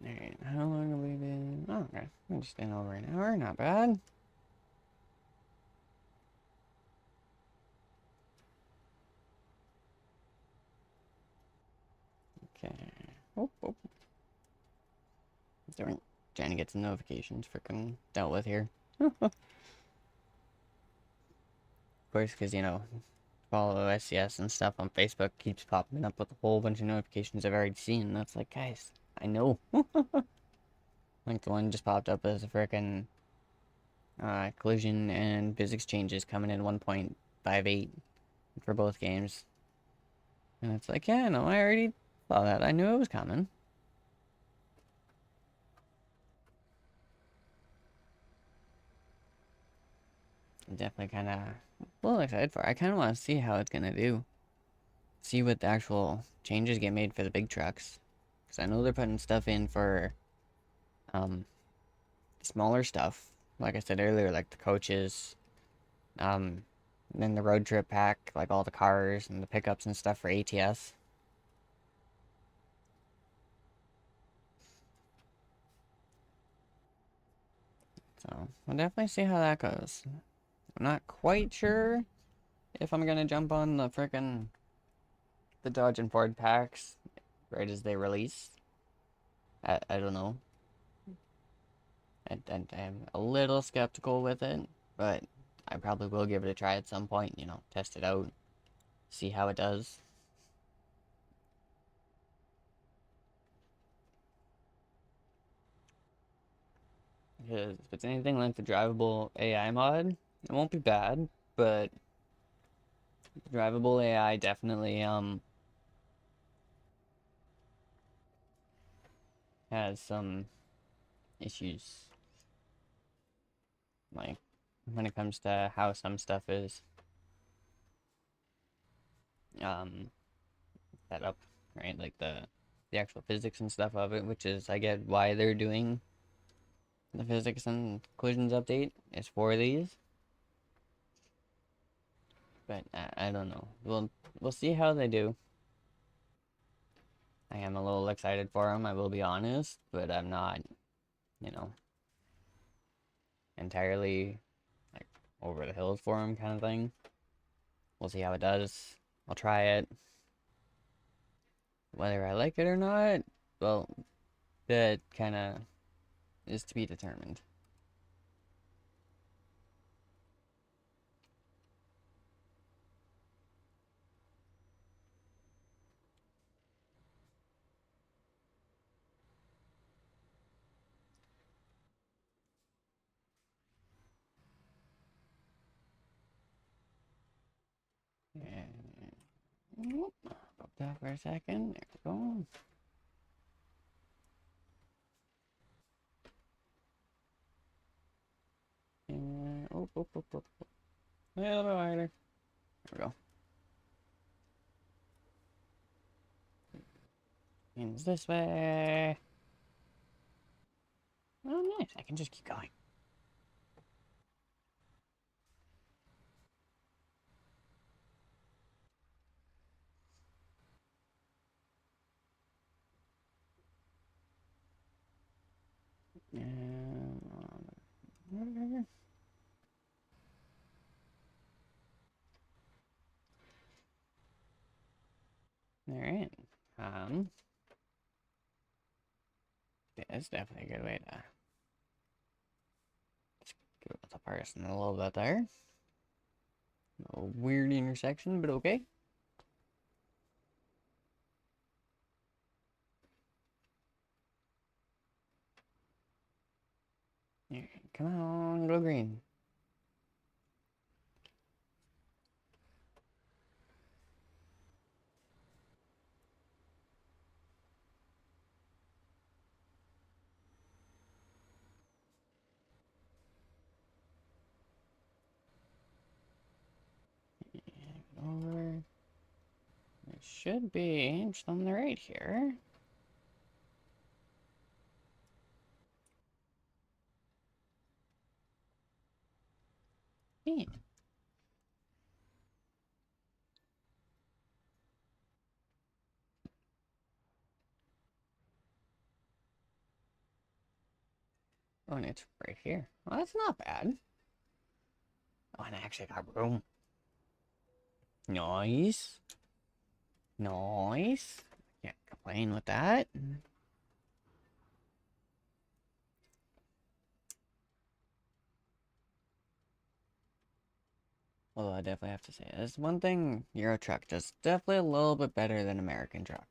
Alright, how long have we been? Oh, okay. We're just in over an hour, not bad. Okay. Oh, oh. Trying to get some notifications freaking dealt with here. Of course, because, you know, follow SCS and stuff on Facebook keeps popping up with a whole bunch of notifications I've already seen. And that's like, guys, I know. Like the one just popped up as a freaking collision and physics changes coming in 1.58 for both games. And it's like, yeah, no, I already saw that. I knew it was coming. I'm definitely kind of a little excited for it. I kind of want to see how it's going to do. See what the actual changes get made for the big trucks. Because I know they're putting stuff in for smaller stuff. Like I said earlier, like the coaches, then the road trip pack, like all the cars and the pickups and stuff for ATS. So we'll definitely see how that goes. I'm not quite sure if I'm gonna jump on the frickin' the Dodge and Ford packs right as they release. I don't know. I'm a little skeptical with it, but I probably will give it a try at some point, you know, test it out, see how it does. Because if it's anything like the drivable AI mod, it won't be bad, but drivable AI definitely has some issues, like when it comes to how some stuff is um set up, right? Like the actual physics and stuff of it, which is I get why they're doing the physics and collisions update is for these, but I don't know. We'll see how they do. I am a little excited for them, I will be honest, but I'm not, you know, entirely like over the hills for them kind of thing. We'll see how it does. I'll try it. Whether I like it or not, well, that kind of is to be determined. And whoop, go back for a second. There we go. And oh. A little bit wider. There we go. Means this way. Oh, nice. I can just keep going. And all right. Um, that's definitely a good way to go with the person a little bit there. A weird intersection, but okay. Come on, go green. Over. It should be just on the right here. Yeah. Oh, and it's right here. Well, that's not bad. Oh, and I actually got room. Nice. Nice. Can't complain with that. Although I definitely have to say, there's one thing Euro Truck does definitely a little bit better than American Truck.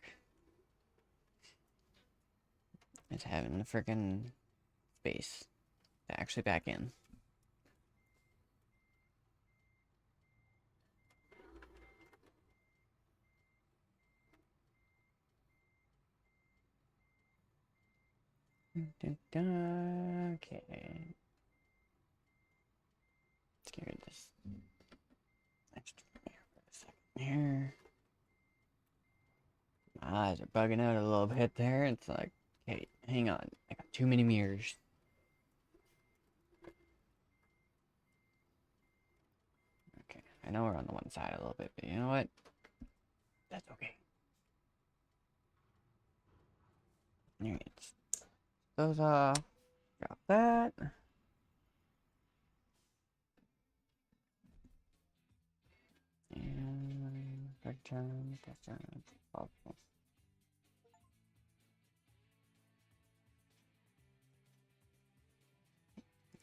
It's having the freaking space to actually back in. Okay. Let's get rid of this extra here for a second here. My eyes are bugging out a little bit there. It's like, hey, hang on. I got too many mirrors. Okay, I know we're on the one side a little bit, but you know what? That's okay. Alright. Those, got that. And return.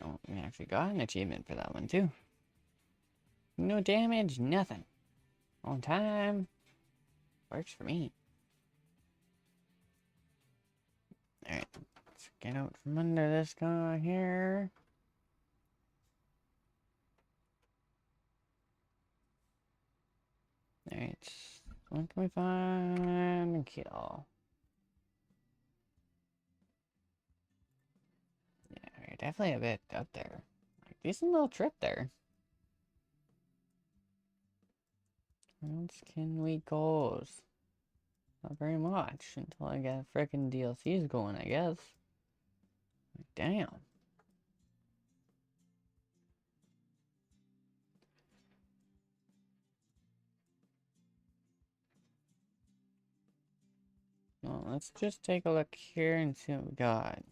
Oh, we actually got an achievement for that one too. No damage, nothing. On time. Works for me. Alright, let's get out from under this guy here. Alright, what can we find? Kill. Yeah, we're definitely a bit up there. Like, decent little trip there. Where else can we go? Not very much until I get frickin' DLCs going, I guess. Like, damn. Well, let's just take a look here and see what we got.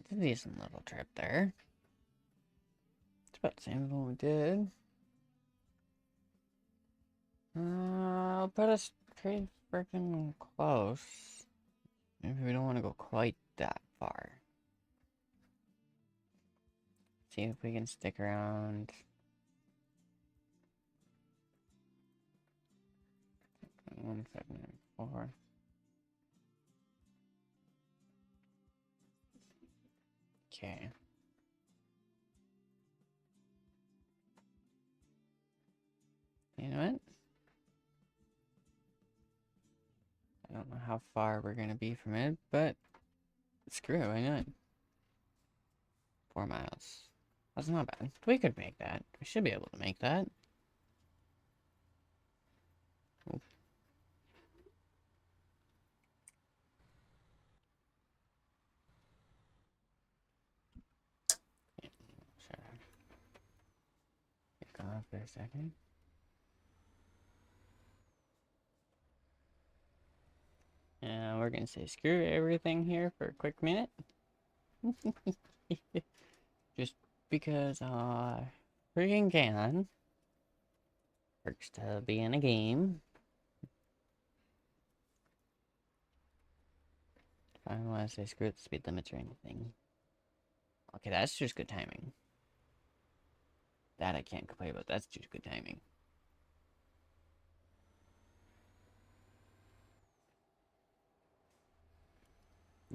It's a decent little trip there. It's about the same as what we did. I'll put us pretty freaking close. Maybe we don't want to go quite that far. See if we can stick around. 1794. Okay. You know what? I don't know how far we're gonna be from it, but screw it, why not? 4 miles. That's not bad. We could make that. We should be able to make that. Ooh. Yeah, sure. Get off for a second. And we're gonna say screw everything here for a quick minute. Just because freaking can. Works to be in a game. I don't want to say screw the speed limits or anything. Okay, that's just good timing. That I can't complain about. That's just good timing.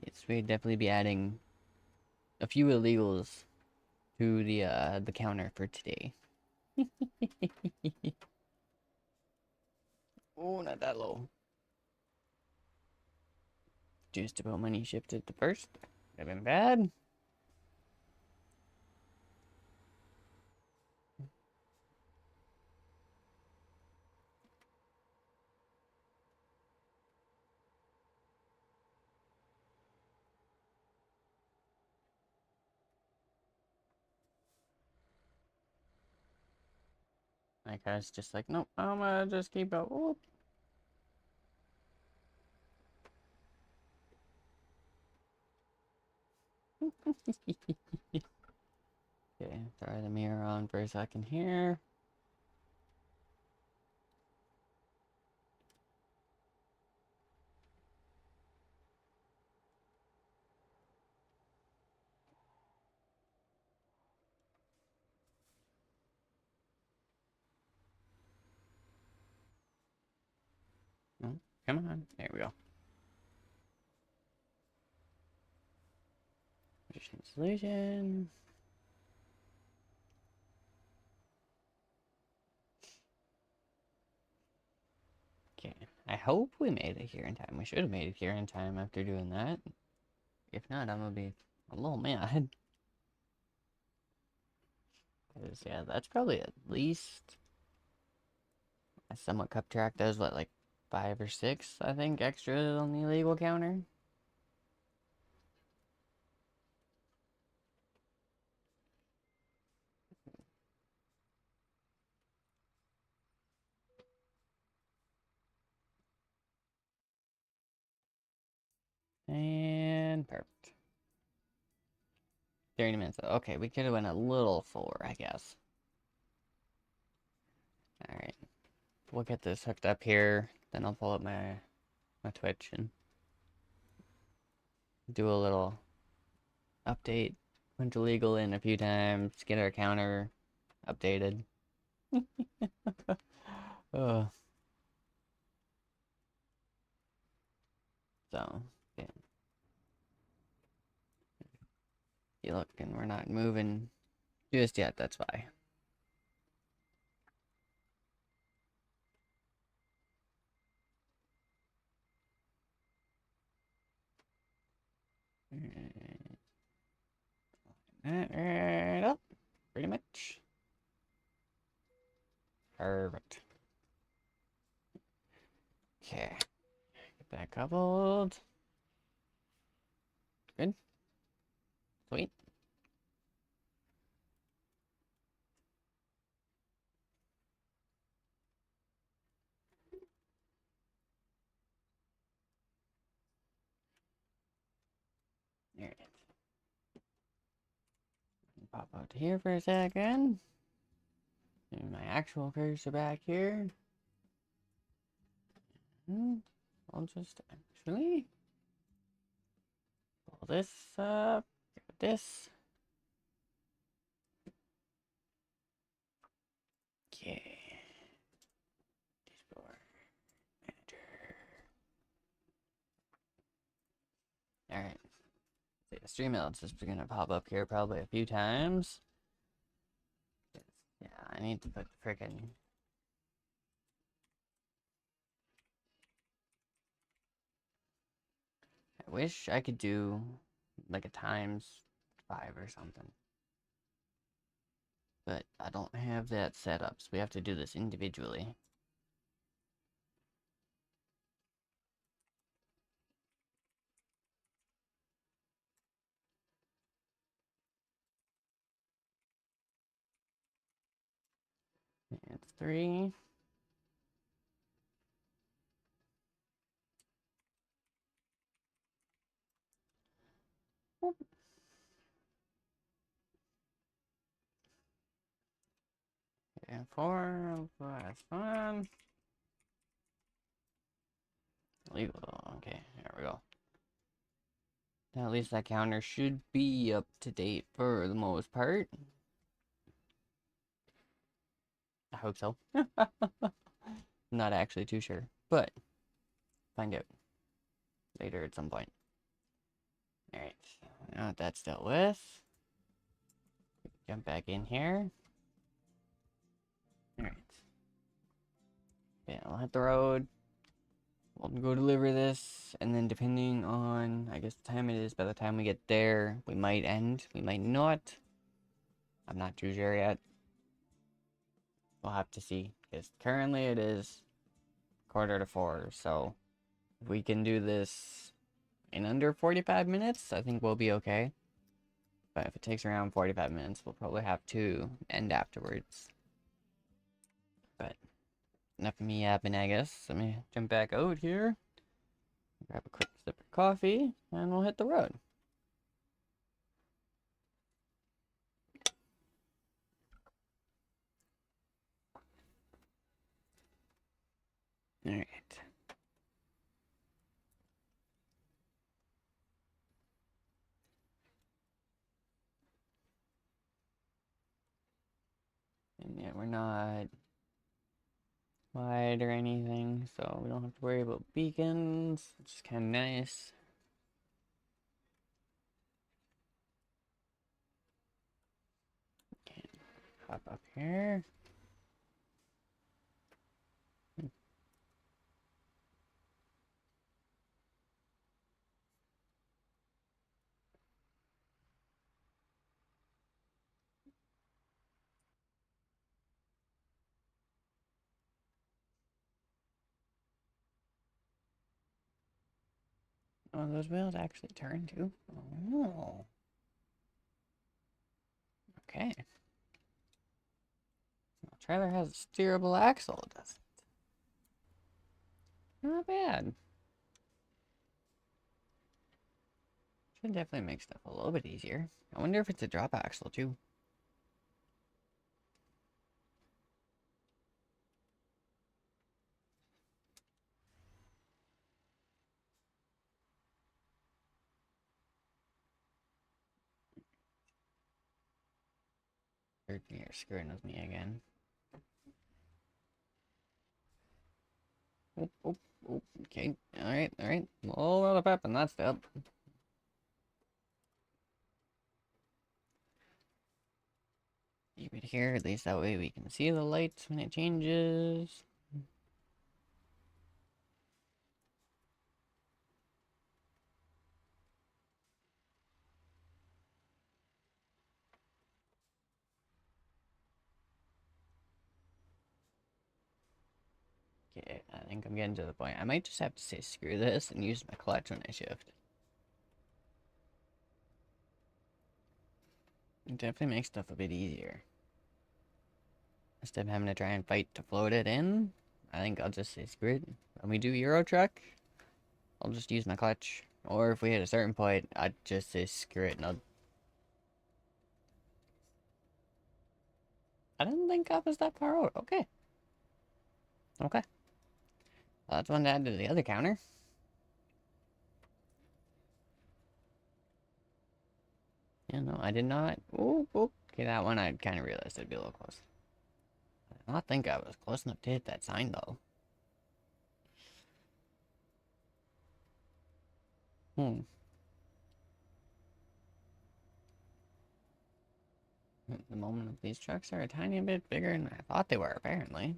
Yes, we'd definitely be adding a few illegals to the counter for today. Oh, not that low. Just about money shifted to first. Could have been bad. Like, I was just like, nope, I'm gonna just keep going. Whoop. Okay, throw the mirror on for a second here. Oh, come on. There we go. Magician solution. Okay. I hope we made it here in time. We should have made it here in time after doing that. If not, I'm gonna be a little mad. Because, yeah, that's probably at least... A somewhat cup track does, what, like 5 or 6, I think, extra on the illegal counter? And perfect. 30 minutes. Okay, we could have went a little fuller, I guess. Alright. We'll get this hooked up here. Then I'll pull up my Twitch and do a little update. Went illegal in a few times. Get our counter updated. Oh. So, yeah. You look, and we're not moving just yet, that's why. Right up, pretty much. Perfect. Okay. Get that coupled. Good. Sweet. There it is. Pop out to here for a second. And my actual cursor back here. I'll just actually pull this up. Get this. Okay. Dashboard manager. Alright. Streamouts is gonna pop up here probably a few times. Yeah, I need to put the frickin' I wish I could do like a ×5 or something. But I don't have that set up, so we have to do this individually. It's 3. And 4 plus 1. Legal. Okay, there we go. Now at least that counter should be up to date for the most part. I hope so. Not actually too sure, but find out later at some point. Alright, now that that's dealt with, jump back in here. Alright. Yeah, I'll hit the road. We'll go deliver this, and then depending on, I guess, the time it is, by the time we get there, we might end, we might not. I'm not too sure yet. We'll have to see, because currently it is 3:45, so if we can do this in under 45 minutes, I think we'll be okay. But if it takes around 45 minutes, we'll probably have to end afterwards. enough of me yapping, I guess. Let me jump back out here, grab a quick sip of coffee, and we'll hit the road. All right. And yeah, we're not wide or anything, so we don't have to worry about beacons, which is kind of nice. Okay, hop up here. Oh, those wheels actually turn too? Oh. Okay. The trailer has a steerable axle, does it? Not bad. Should definitely make stuff a little bit easier. I wonder if it's a drop axle too. You're screwing with me again. Oh, oh, oh, okay. Alright, alright. We'll roll up and that's that. Keep it here, at least that way we can see the lights when it changes. Okay, I think I'm getting to the point. I might just have to say screw this and use my clutch when I shift. It definitely makes stuff a bit easier. Instead of having to try and fight to float it in, I think I'll just say screw it. When we do Euro truck, I'll just use my clutch. Or if we hit a certain point, I'd just say screw it and I didn't think I was that far out. Okay. Okay. Well, that's one to add to the other counter. Yeah, no, I did not. Oh, oh. Okay, that one I kind of realized I'd be a little close. I did not think I was close enough to hit that sign, though. Hmm. At the moment, these trucks are a tiny bit bigger than I thought they were, apparently.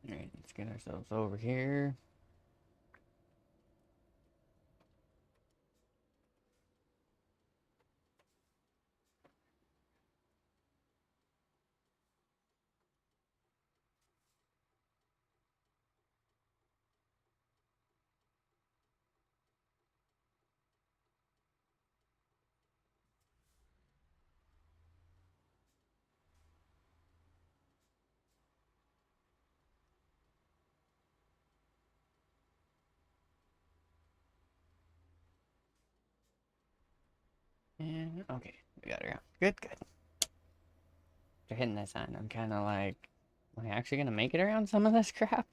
Alright, let's get ourselves over here. And, okay, we got her. Good, good. After hitting that sign, I'm kind of like, am I actually going to make it around some of this crap?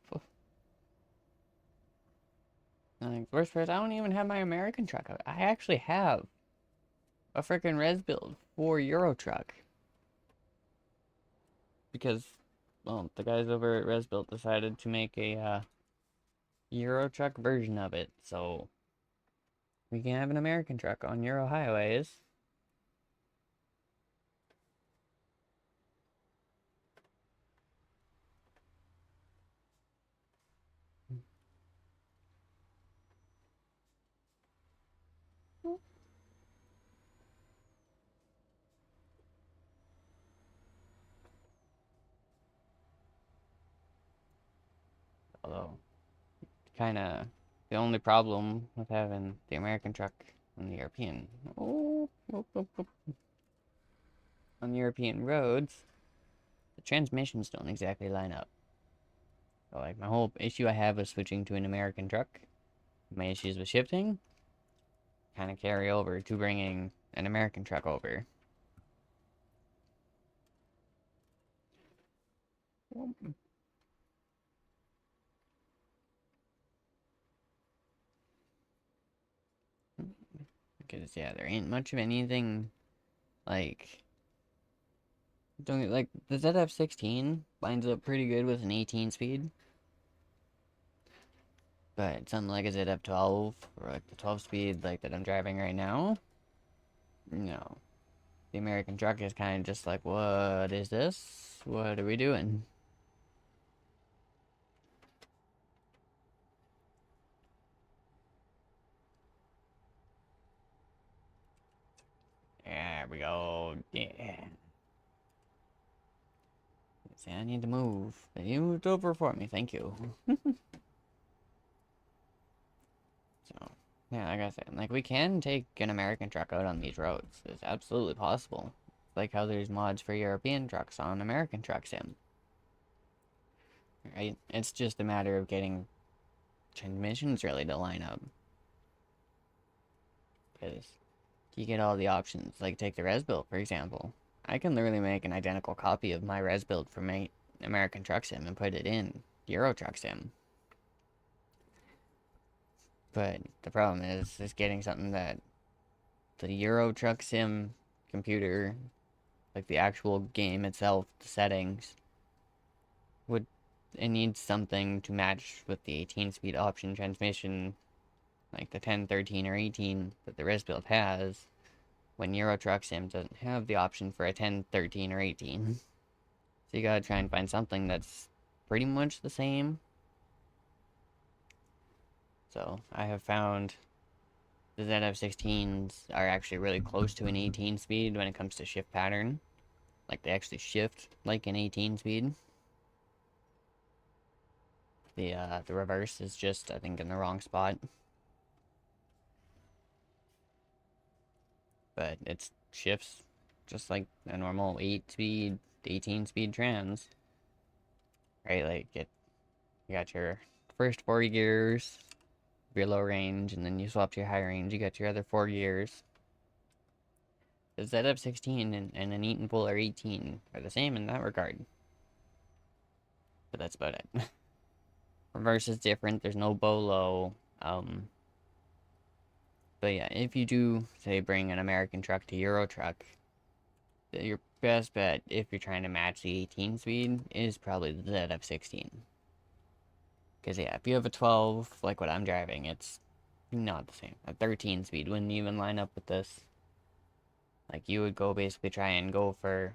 Like, worst part, I don't even have my American truck. I actually have a freaking res build for Euro truck. Because, well, the guys over at res build decided to make a Euro truck version of it. So, we can have an American truck on Euro highways. Although, kind of the only problem with having the American truck on the European on European roads, the transmissions don't exactly line up. So like my whole issue I have with switching to an American truck, my issues with shifting, kind of carry over to bringing an American truck over. Because yeah, there ain't much of anything like don't like the ZF16 lines up pretty good with an 18 speed. But something like a ZF12 or like the 12 speed like that I'm driving right now, no. The American truck is kind of just like, what is this? What are we doing? There we go. Yeah. See, I need to move. You moved over for me. Thank you. So, yeah, like I said, like we can take an American truck out on these roads. It's absolutely possible. Like how there's mods for European trucks on American Truck Sim. Right? It's just a matter of getting transmissions really to line up. Because you get all the options. Like take the res build, for example. I can literally make an identical copy of my res build from my American Truck Sim and put it in Euro Truck Sim. But the problem is getting something that the Euro Truck Sim computer, like the actual game itself, the settings, would it needs something to match with the 18 speed option transmission, like the 10, 13, or 18 that the res build has, when Euro Truck Sim doesn't have the option for a 10, 13, or 18. So you gotta try and find something that's pretty much the same. So I have found the ZF16s are actually really close to an 18 speed when it comes to shift pattern. Like they actually shift like an 18 speed. The reverse is just, I think, in the wrong spot. But it shifts just like a normal 8 speed, 18 speed trans. Right, like you got your first 4 gears, your low range, and then you swap to your high range, you got your other 4 gears. The ZF16 and an Eaton Polar 18 are the same in that regard. But that's about it. Reverse is different, there's no BOLO. But yeah, if you do, say, bring an American truck to Euro Truck, your best bet, if you're trying to match the 18 speed, is probably the ZF16. Because yeah, if you have a 12, like what I'm driving, it's not the same. A 13 speed wouldn't even line up with this. Like, you would go basically try and go for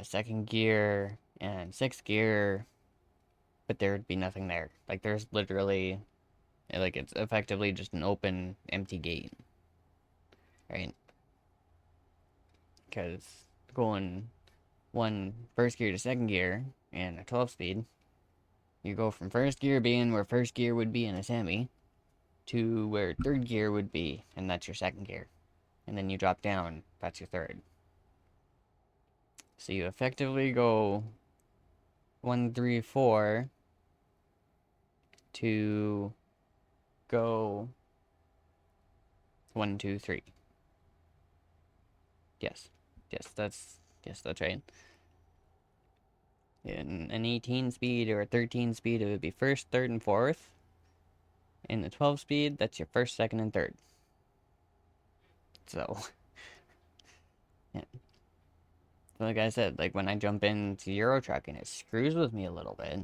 second gear and sixth gear, but there would be nothing there. Like, there's literally, like, it's effectively just an open, empty gate. Right? Because going first gear to second gear in a 12 speed, you go from first gear being where first gear would be in a semi to where third gear would be, and that's your second gear. And then you drop down, that's your third. So you effectively go 1, 3, 4 to go 1, 2, 3. Yes. Yes, that's right. In an 18 speed or a 13 speed, it would be first, third, and fourth. In the 12 speed, that's your first, second, and third. So, yeah. Like I said, like when I jump into Euro Truck and it screws with me a little bit,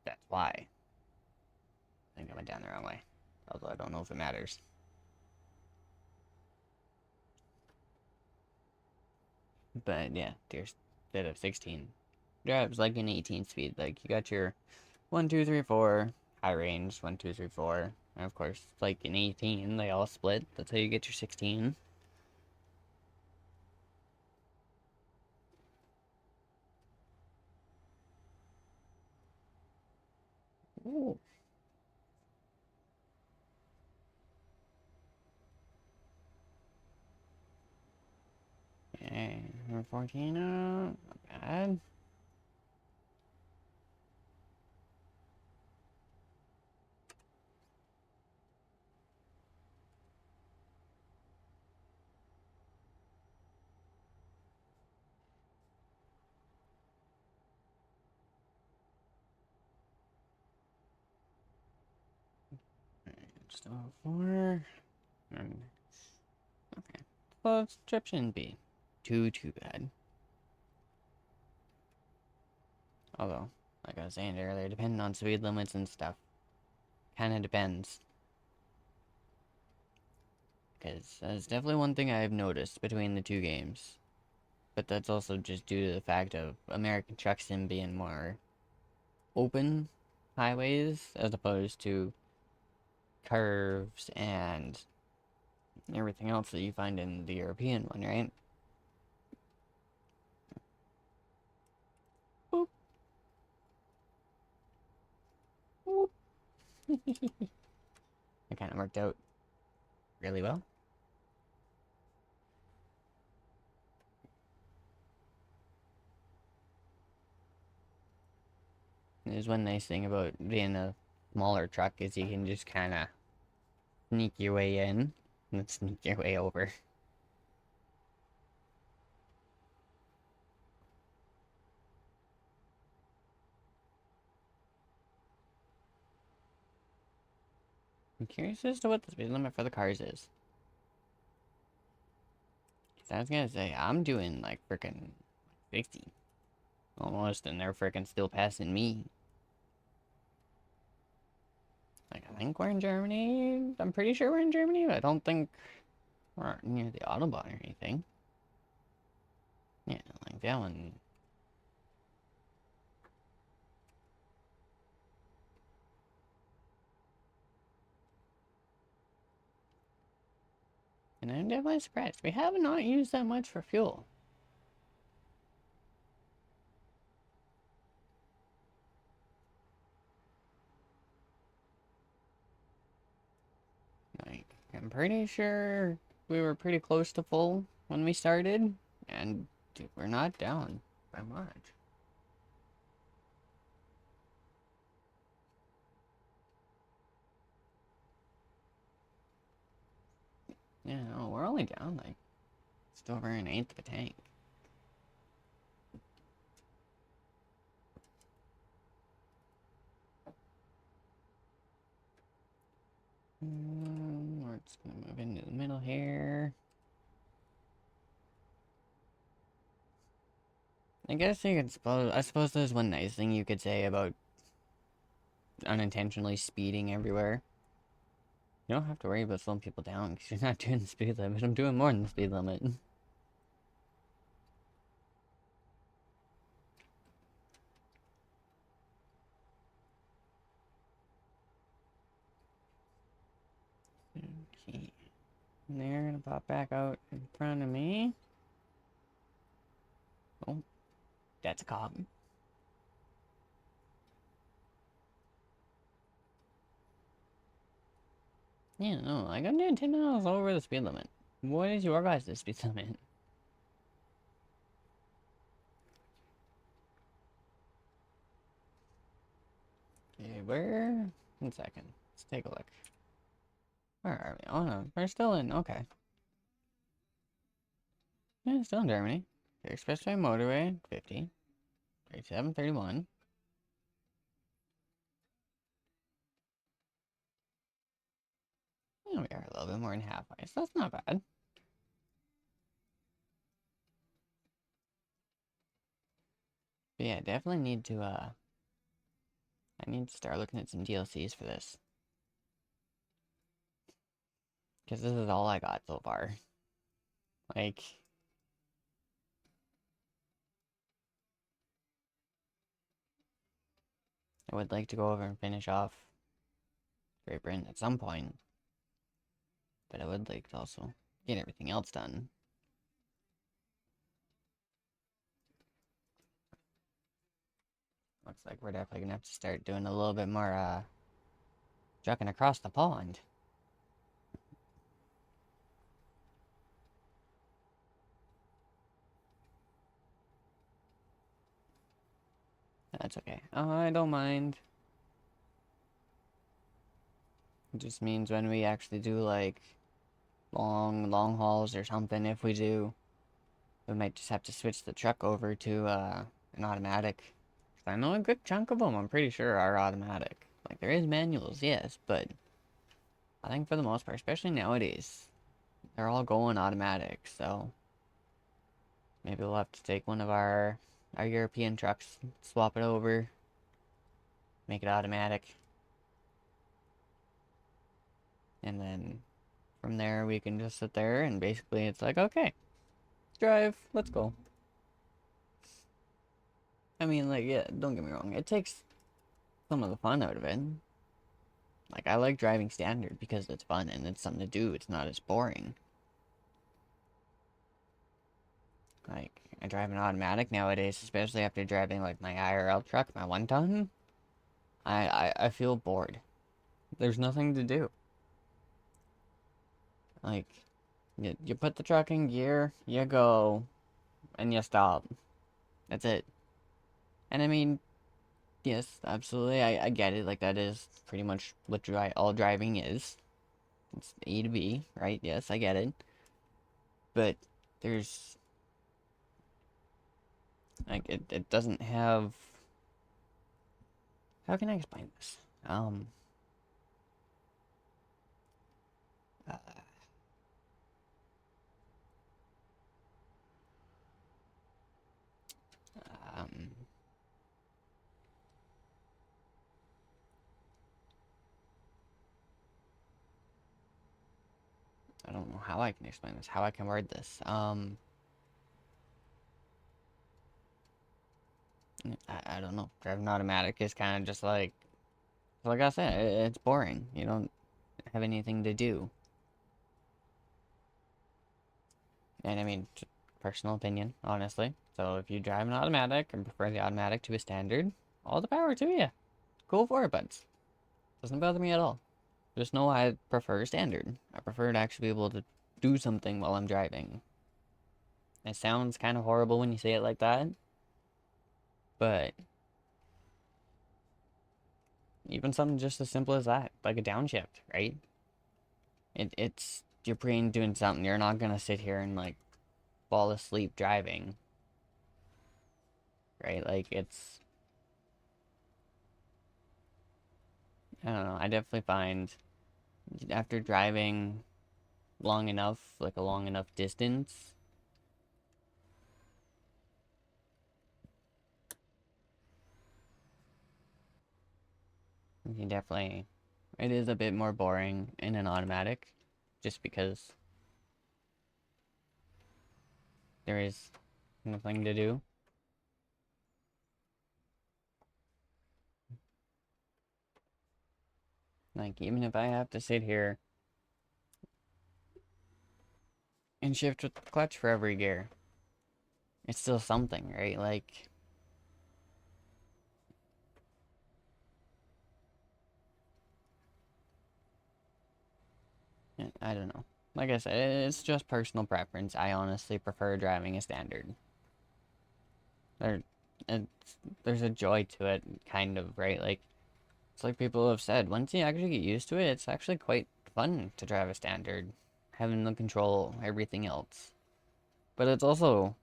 that's why. I think I went down the wrong way. Although I don't know if it matters. But yeah, there's instead of 16. Drives like an 18 speed. Like you got your 1, 2, 3, 4, high range, 1, 2, 3, 4. And of course, like an 18, they all split. That's how you get your 16. Ooh. Number 14 out. Not bad. Still 4. And, okay. Well, trip shouldn't be too bad. Although, like I was saying earlier, depending on speed limits and stuff, kind of depends. Because that's definitely one thing I've noticed between the two games. But that's also just due to the fact of American Truck Sim being more open highways as opposed to curves and everything else that you find in the European one, right? Boop. Boop. It kind of worked out really well. There's one nice thing about being a smaller truck is you can just kind of sneak your way in and sneak your way over. I'm curious as to what the speed limit for the cars is. Cause I was gonna say, I'm doing like freaking 60. Almost, and they're freaking still passing me. Like, I think we're in Germany. I'm pretty sure we're in Germany, but I don't think we're near the Autobahn or anything. Yeah, like that one. And I'm definitely surprised. We have not used that much for fuel. Like, I'm pretty sure we were pretty close to full when we started, and dude, we're not down by much. Yeah, no, we're only down like just over an eighth of a tank. We're just gonna move into the middle here. I guess you could suppose. I suppose there's one nice thing you could say about unintentionally speeding everywhere. You don't have to worry about slowing people down because you're not doing the speed limit. I'm doing more than the speed limit. Okay. And they're gonna pop back out in front of me. Oh, that's a cop. Yeah, no, like I'm doing 10 miles over the speed limit. What is your guys' speed limit? Okay, where? 1 second. Let's take a look. Where are we? Oh no, we're still in. Okay. Yeah, still in Germany. Okay, expressway motorway, 50. 37, 31. Yeah, we are a little bit more than halfway, so that's not bad. But yeah, definitely need to, I need to start looking at some DLCs for this. Because this is all I got so far. Like, I would like to go over and finish off Great Britain at some point. But I would like to also get everything else done. Looks like we're definitely gonna have to start doing a little bit more, trucking across the pond. That's okay. I don't mind. It just means when we actually do like long hauls or something, if we do, we might just have to switch the truck over to an automatic. 'Cause I know a good chunk of them, I'm pretty sure, are automatic. Like, there is manuals, yes, but I think for the most part, especially nowadays, they're all going automatic, so maybe we'll have to take one of our European trucks, swap it over, make it automatic, and then from there we can just sit there and basically it's like, okay, drive, let's go. I mean, like, yeah, don't get me wrong, it takes some of the fun out of it. Like, I like driving standard because it's fun and it's something to do, it's not as boring. Like, I drive an automatic nowadays, especially after driving, like, my IRL truck, my 1-ton. I feel bored. There's nothing to do. Like, you put the truck in gear, you go, and you stop. That's it. And I mean, yes, absolutely, I get it. Like, that is pretty much what all driving is. It's A to B, right? Yes, I get it. But there's, like, it doesn't have... How can I explain this? Uh, um, I don't know how I can explain this, how I can word this. I don't know. Driving automatic is kind of just like I said, it's boring. You don't have anything to do. And I mean, personal opinion, honestly. So if you drive an automatic and prefer the automatic to a standard, all the power to you. Cool for it, buds. Doesn't bother me at all. Just know I prefer standard. I prefer to actually be able to do something while I'm driving. It sounds kind of horrible when you say it like that, but even something just as simple as that, like a downshift, right? It's your brain doing something. You're not gonna sit here and like fall asleep driving, right? Like it's, I don't know. I definitely find after driving long enough, like a long enough distance, you definitely, it is a bit more boring in an automatic, just because there is nothing to do. Like, even if I have to sit here and shift with the clutch for every gear, it's still something, right? Like, I don't know. Like I said, it's just personal preference. I honestly prefer driving a standard. There, there's a joy to it, kind of, right? Like, it's like people have said, once you actually get used to it, it's actually quite fun to drive a standard, having the control, everything else. But it's also,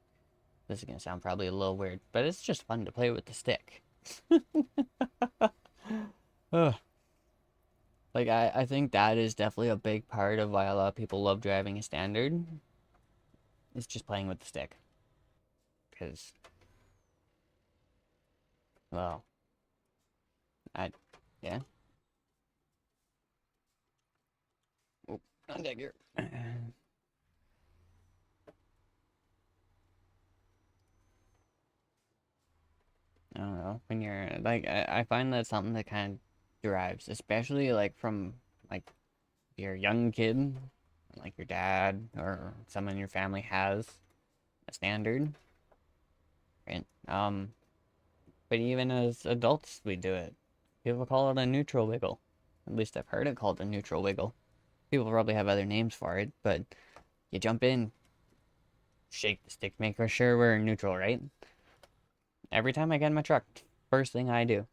this is gonna sound probably a little weird, but it's just fun to play with the stick. Ugh. Like, I think that is definitely a big part of why a lot of people love driving a standard. It's just playing with the stick. Because, well, I, yeah. Oh, not that gear. I don't know. When you're, like, I find that something that kind of derives, especially, like, from, like, your young kid, like your dad or someone in your family has a standard, right? But even as adults, we do it. People call it a neutral wiggle. At least I've heard it called a neutral wiggle. People probably have other names for it, but you jump in, shake the stick, make sure we're neutral, right? Every time I get in my truck, first thing I do.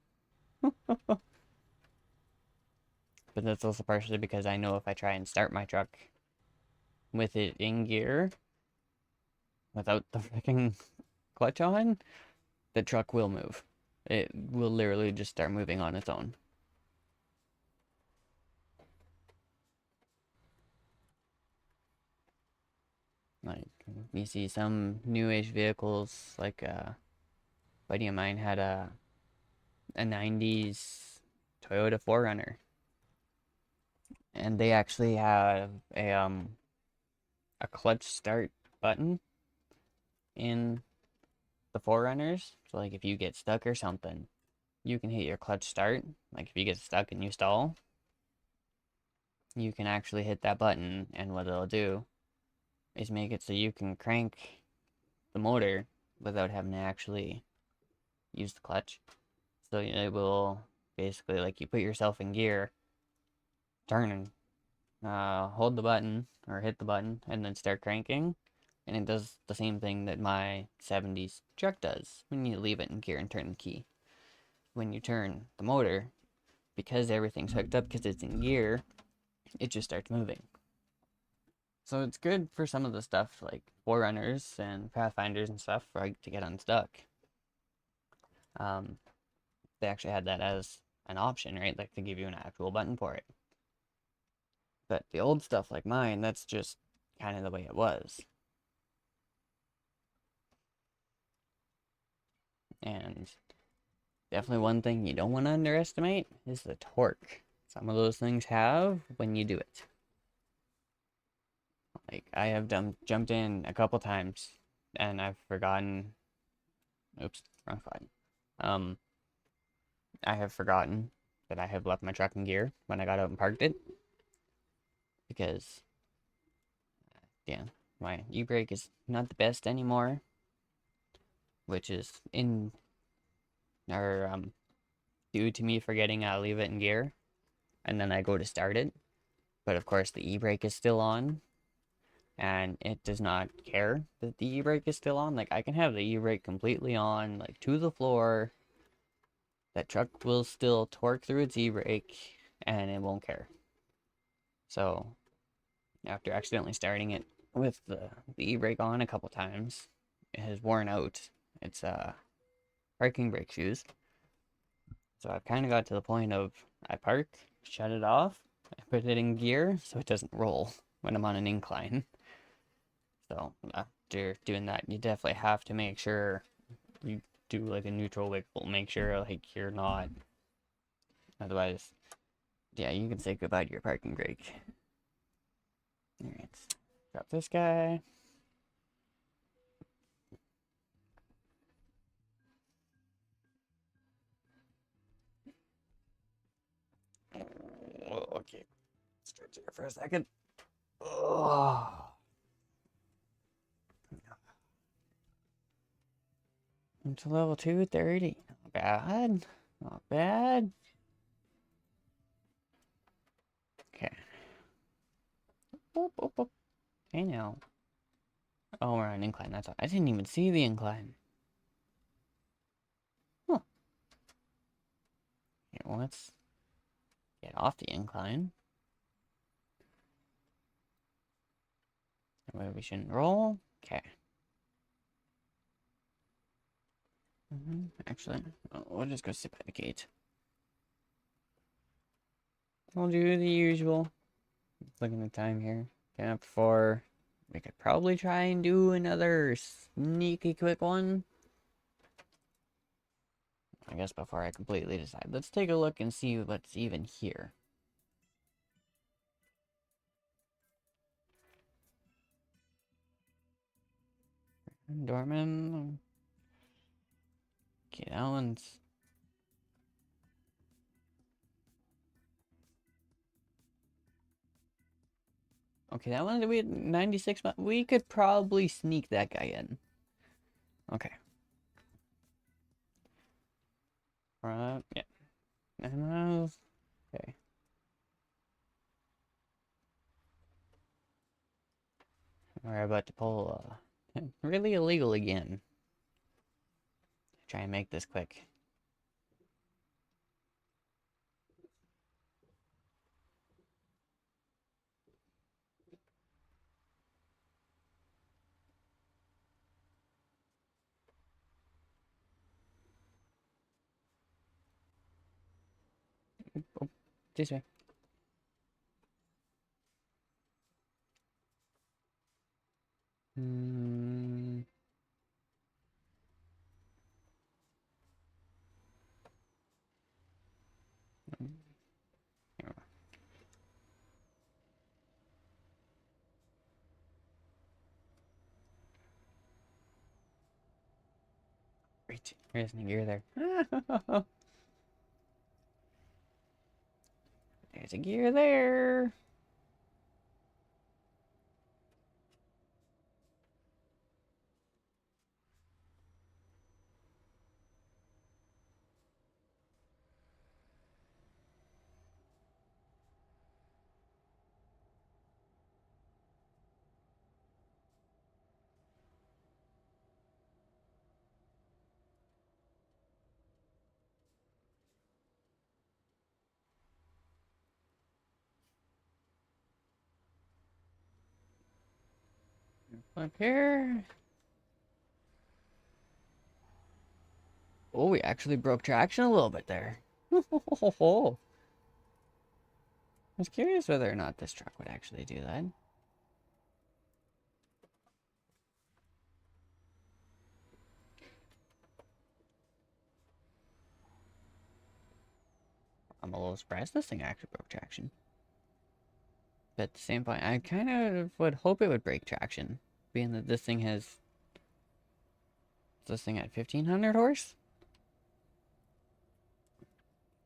But that's also partially because I know if I try and start my truck with it in gear without the freaking clutch on, the truck will move. It will literally just start moving on its own. Like, you see some new-age vehicles, like a buddy of mine had a 90s Toyota 4Runner, and they actually have a clutch start button in the 4Runners. So like if you get stuck or something, you can hit your clutch start. Like if you get stuck and you stall, you can actually hit that button, and what it'll do is make it so you can crank the motor without having to actually use the clutch. So it will basically, like, you put yourself in gear, turn and hold the button or hit the button and then start cranking, and it does the same thing that my 70s truck does when you leave it in gear and turn the key. When you turn the motor, because everything's hooked up because it's in gear, it just starts moving. So it's good for some of the stuff like Forerunners and Pathfinders and stuff, right, to get unstuck. They actually had that as an option, right? Like to give you an actual button for it. But the old stuff like mine, that's just kind of the way it was. And definitely one thing you don't want to underestimate is the torque some of those things have when you do it. Like, I have jumped in a couple times and I've forgotten. Oops, wrong button. I have forgotten that I have left my truck in gear when I got out and parked it. Because, yeah, my e-brake is not the best anymore. Which is due to me forgetting I leave it in gear. And then I go to start it. But of course the e-brake is still on. And it does not care that the e-brake is still on. Like, I can have the e-brake completely on, like, to the floor. That truck will still torque through its e-brake, and it won't care. So, after accidentally starting it with the e-brake on a couple times, it has worn out its parking brake shoes. So I've kind of got to the point of I park, shut it off, I put it in gear so it doesn't roll when I'm on an incline. So after doing that, you definitely have to make sure you do like a neutral wiggle. Make sure like you're not. Otherwise, yeah, you can say goodbye to your parking brake. Alright, drop this guy. Oh, okay, stretch here for a second. Oh. I'm to level 230. Not bad. Not bad. Okay. Boop, boop, boop. Hey now. Oh, we're on an incline. That's all. I didn't even see the incline. Huh. Okay, well, let's get off the incline. Where we shouldn't roll. Okay. Actually, we'll just go sit by the gate. We'll do the usual. Looking at the time here. Getting up for. We could probably try and do another sneaky quick one. I guess before I completely decide. Let's take a look and see what's even here. Dorman. Okay, that one's. Okay, that one, we had 96. We could probably sneak that guy in. Okay. Yeah. Okay. We're about to pull really illegal again. Try and make this quick. Oh, this way. Hmm. Great. There's a gear there. There's a gear there. Up here. Oh, we actually broke traction a little bit there. I was curious whether or not this truck would actually do that. I'm a little surprised this thing actually broke traction. But at the same point, I kind of would hope it would break traction, being that this thing has... Is this thing at 1500 horse?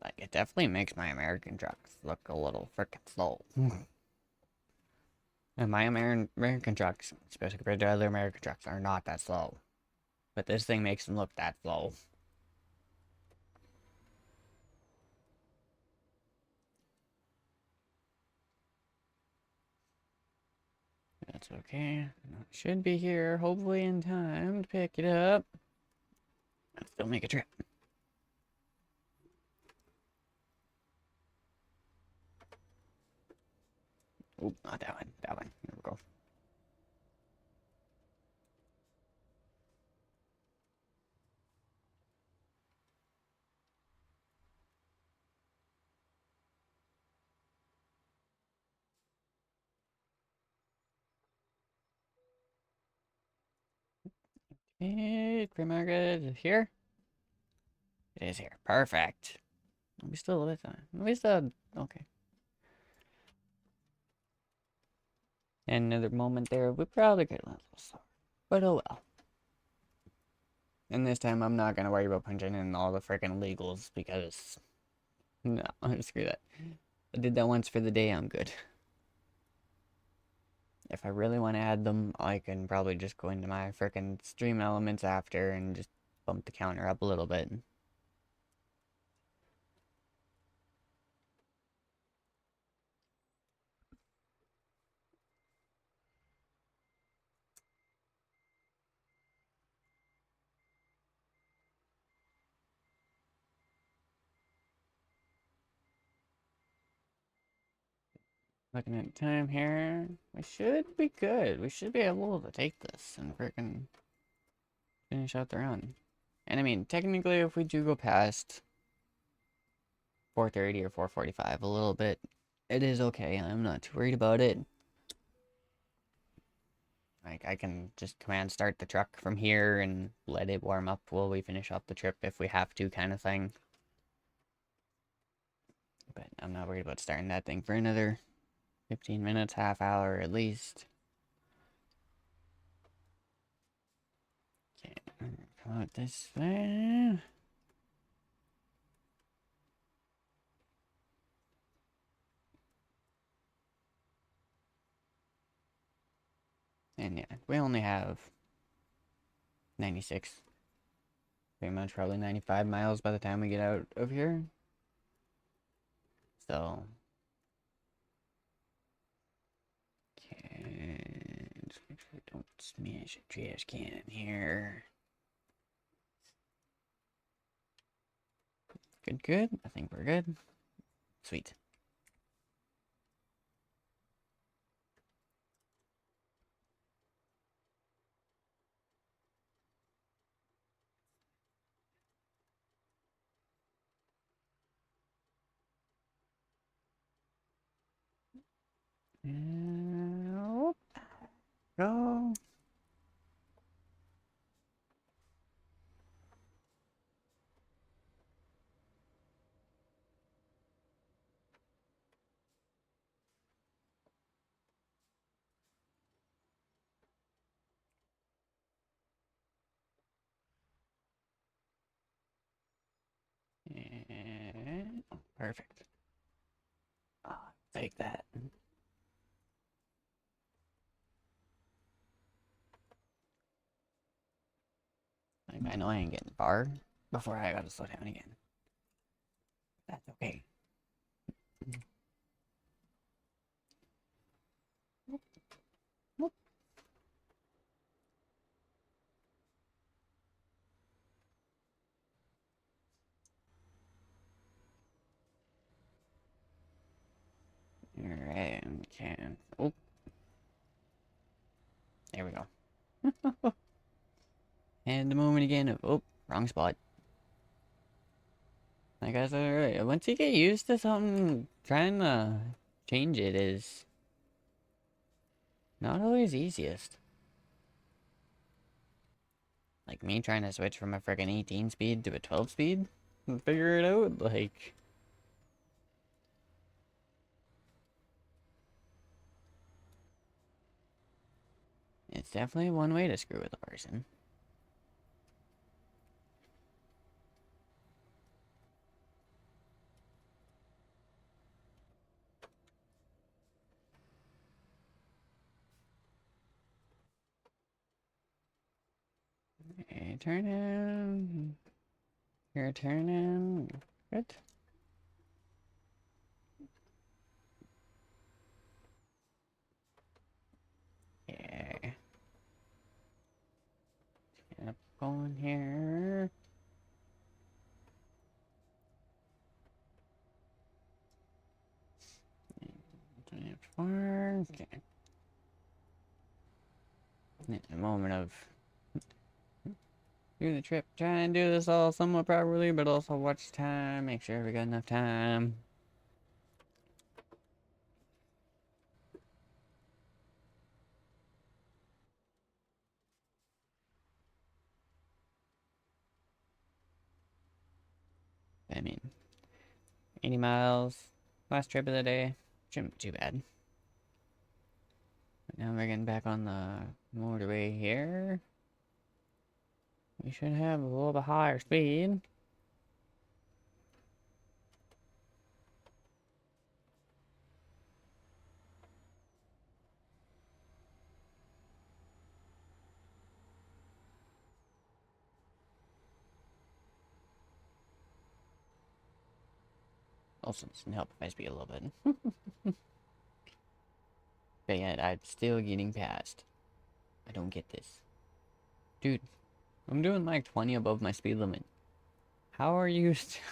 Like, it definitely makes my American trucks look a little freaking slow. And my American trucks, especially compared to other American trucks, are not that slow. But this thing makes them look that slow. That's okay. Should be here, hopefully in time to pick it up. Let's still make a trip. Oh, not that one. That one. There we go. Pre-market is here. It is here. Perfect. We still a bit time. We still okay. And another moment there, we probably could have went a little slower. But oh well. And this time I'm not gonna worry about punching in all the freaking legals because no, screw that. I did that once for the day, I'm good. If I really want to add them, I can probably just go into my freaking stream elements after and just bump the counter up a little bit. Looking at time here, we should be good. We should be able to take this and freaking finish out the run. And I mean, technically, if we do go past 4:30 or 4:45 a little bit, it is okay. I'm not too worried about it. Like, I can just command start the truck from here and let it warm up while we finish up the trip if we have to, kind of thing. But I'm not worried about starting that thing for another 15 minutes, half hour at least. Okay, come out this way. And yeah, we only have 96. Pretty much probably 95 miles by the time we get out of here. So, okay, just make sure we don't smash a trash can in here. Good, good. I think we're good. Sweet. And go. And perfect. Oh, take that. I know I ain't getting far before I gotta slow down again. That's okay. Alright, okay. Oh, there we go. And the moment again of, oh, wrong spot. Like I said earlier, once you get used to something, trying to change it is not always easiest. Like me trying to switch from a freaking 18 speed to a 12 speed and figure it out, like... It's definitely one way to screw with a person. Okay, turn in. You're turning. Good. Yeah. Get up going here. Okay. A moment of do the trip. Try and do this all somewhat properly, but also watch time. Make sure we got enough time. I mean, 80 miles. Last trip of the day. Shouldn't be too bad. But now we're getting back on the motorway here. We should have a little bit higher speed. Also, it doesn't help if I speed a little bit. But yet, I'm still getting past. I don't get this. Dude, I'm doing like 20 above my speed limit. How are you still...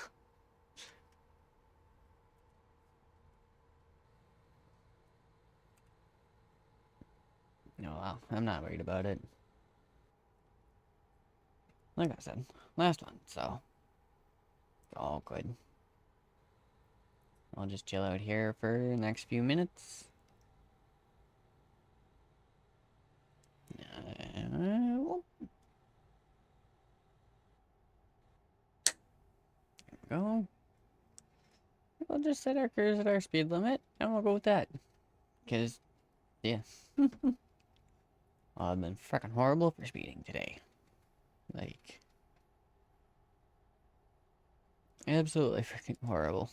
No, well, I'm not worried about it. Like I said, last one, so... all good. I'll just chill out here for the next few minutes. There we go. We'll just set our cruise at our speed limit, and we'll go with that. Because, yeah. I've been freaking horrible for speeding today. Like, absolutely freaking horrible.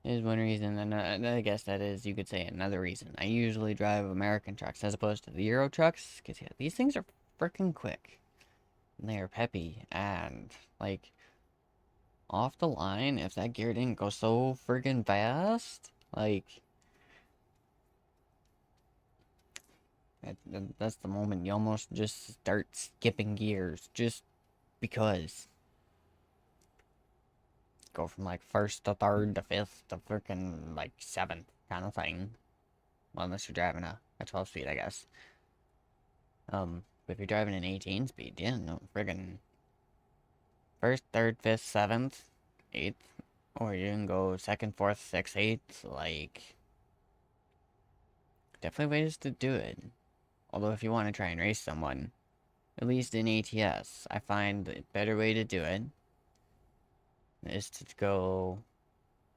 Is one reason, and I guess that is, you could say, another reason. I usually drive American trucks as opposed to the Euro trucks, because, yeah, these things are freaking quick. And they are peppy, and, like, off the line, if that gear didn't go so friggin' fast, like, that's the moment you almost just start skipping gears, just because. Go from, like, first to third to fifth to freaking, like, seventh kind of thing. Well, unless you're driving a 12 speed, I guess. But if you're driving an 18 speed, yeah, no, friggin' first, third, fifth, seventh, eighth. Or you can go second, fourth, sixth, eighth, like, definitely ways to do it. Although if you want to try and race someone, at least in ATS, I find the better way to do it is to go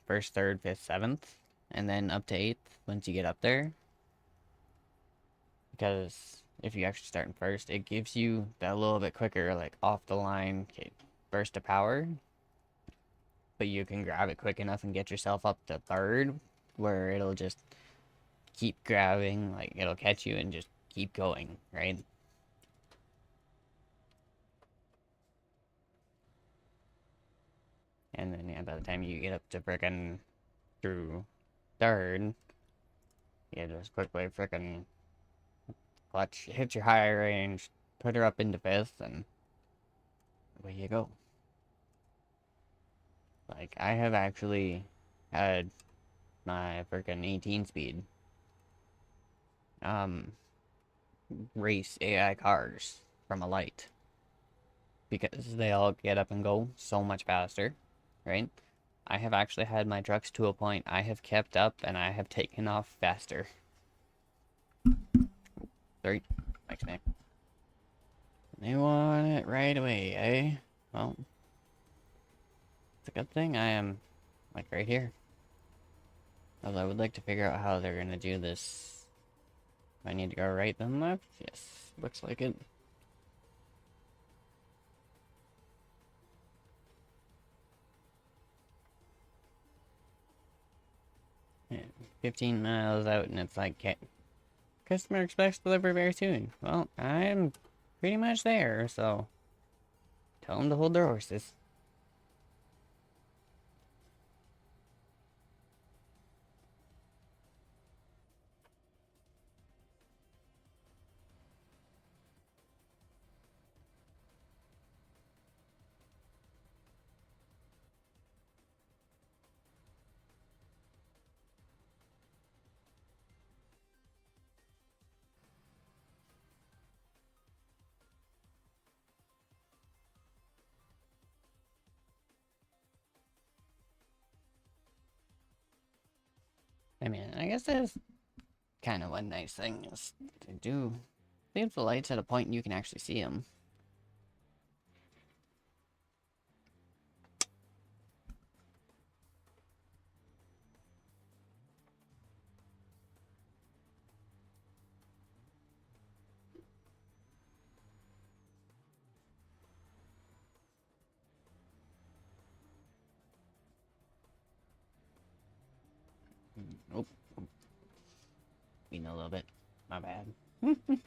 first, third, fifth, seventh, and then up to eighth once you get up there. Because if you actually start in first, it gives you that little bit quicker, like off the line burst of power. But you can grab it quick enough and get yourself up to third, where it'll just keep grabbing, like it'll catch you and just keep going, right? And then yeah, by the time you get up to frickin' through third, you just quickly frickin' clutch, hit your high range, put her up into fifth, and away you go. Like, I have actually had my frickin' 18 speed race AI cars from a light because they all get up and go so much faster, right? I have actually had my trucks to a point I have kept up and I have taken off faster. Sorry, thanks, man. They want it right away, eh? Well, it's a good thing I am, like, right here. Although I would like to figure out how they're gonna do this. Do I need to go right then left? Yes, looks like it. Yeah, 15 miles out and it's like, customer expects delivery very soon. Well, I'm pretty much there, so tell them to hold their horses. I mean, I guess that's kind of one nice thing is to do leave the lights at a point you can actually see them. Oh, a little bit. My bad. It's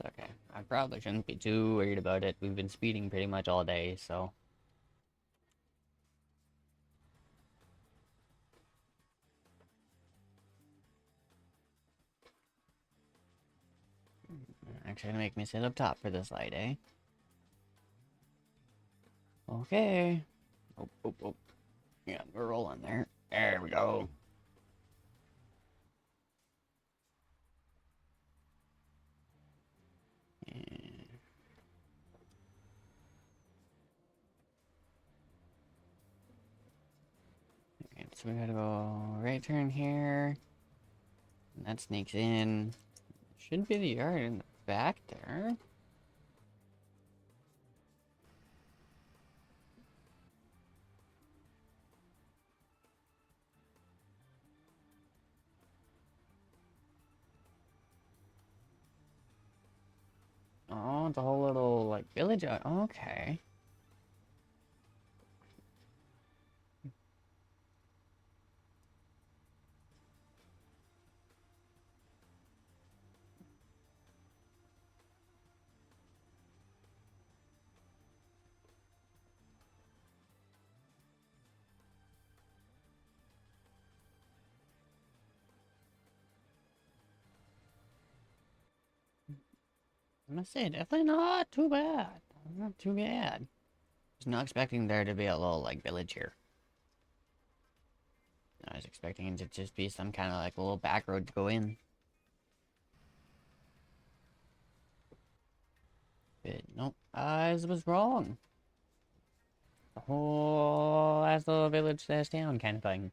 okay. I probably shouldn't be too worried about it. We've been speeding pretty much all day, so. Actually, gonna make me sit up top for this light, eh? Okay. Oh, oh, oh. Yeah, we're rolling there. There we go. Yeah. Okay, so we gotta go right turn here. And that sneaks in. Should be the yard in the back there. Oh, it's a whole little, like, village. Okay. I must say, definitely not too bad. Not too bad. I was not expecting there to be a little, like, village here. I was expecting it to just be some kind of, like, a little back road to go in. But nope, I was wrong. The whole last little village slash town kind of thing.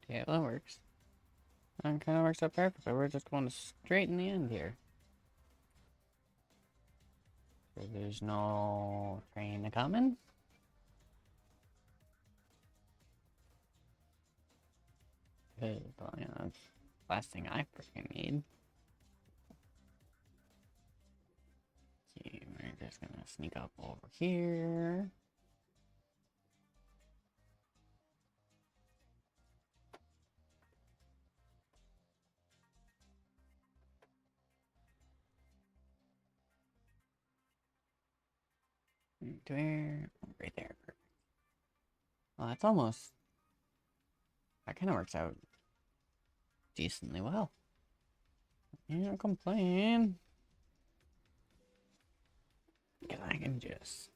Yeah, that works. That kind of works out perfectly. We're just going straight in the end here. So there's no train coming. Good. Well, yeah, that's the last thing I freaking need. Okay, we're just gonna sneak up over here. To where? Right there. Well, that's almost... That kind of works out decently well. Can't complain. Because I can just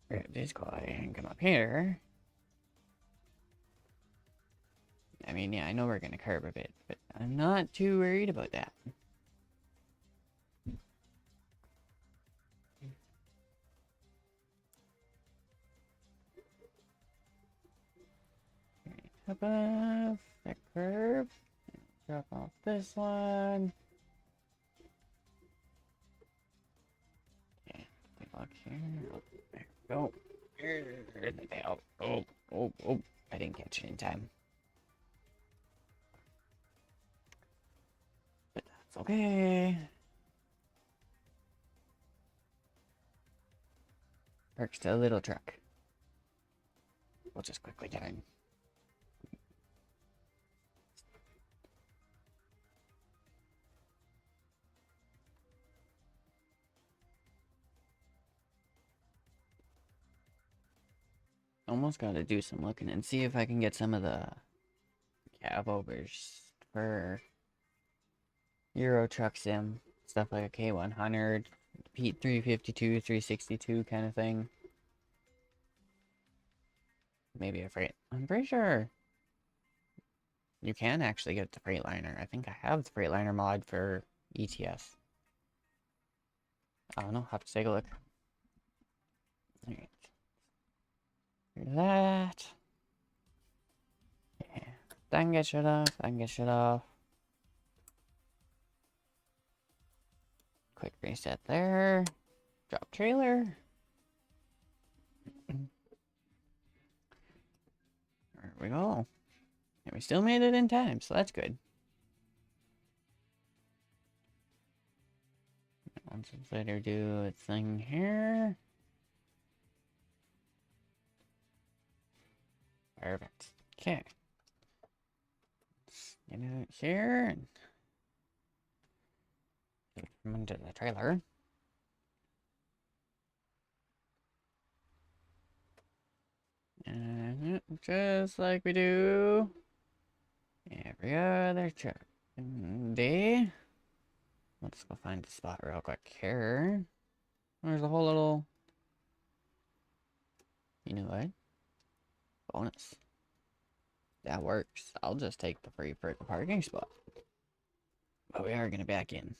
grab this guy and come up here. I mean, yeah, I know we're gonna curve a bit, but I'm not too worried about that. Above that curve. Drop off this one. Yeah, look here. Oh, there we go. There's the bell. Oh. I didn't catch it in time. But that's okay. Perks to a little truck. We'll just quickly get in. Almost gotta do some looking and see if I can get some of the cab overs for Euro Truck Sim. Stuff like a K100, Pete 352, 362 kind of thing. Maybe a freight. I'm pretty sure you can actually get the Freightliner. I think I have the Freightliner mod for ETS. I don't know. Have to take a look. Alright. That. Yeah. That can get shut off. That can get shut off. Quick reset there. Drop trailer. There we go. And we still made it in time, so that's good. Once it's later do its thing here. Perfect. Okay. Let's get out here and come into the trailer. And just like we do every other truck day. Let's go find a spot real quick here. There's a whole little, you know what? Bonus. That works. I'll just take the free parking spot. But we are gonna back in.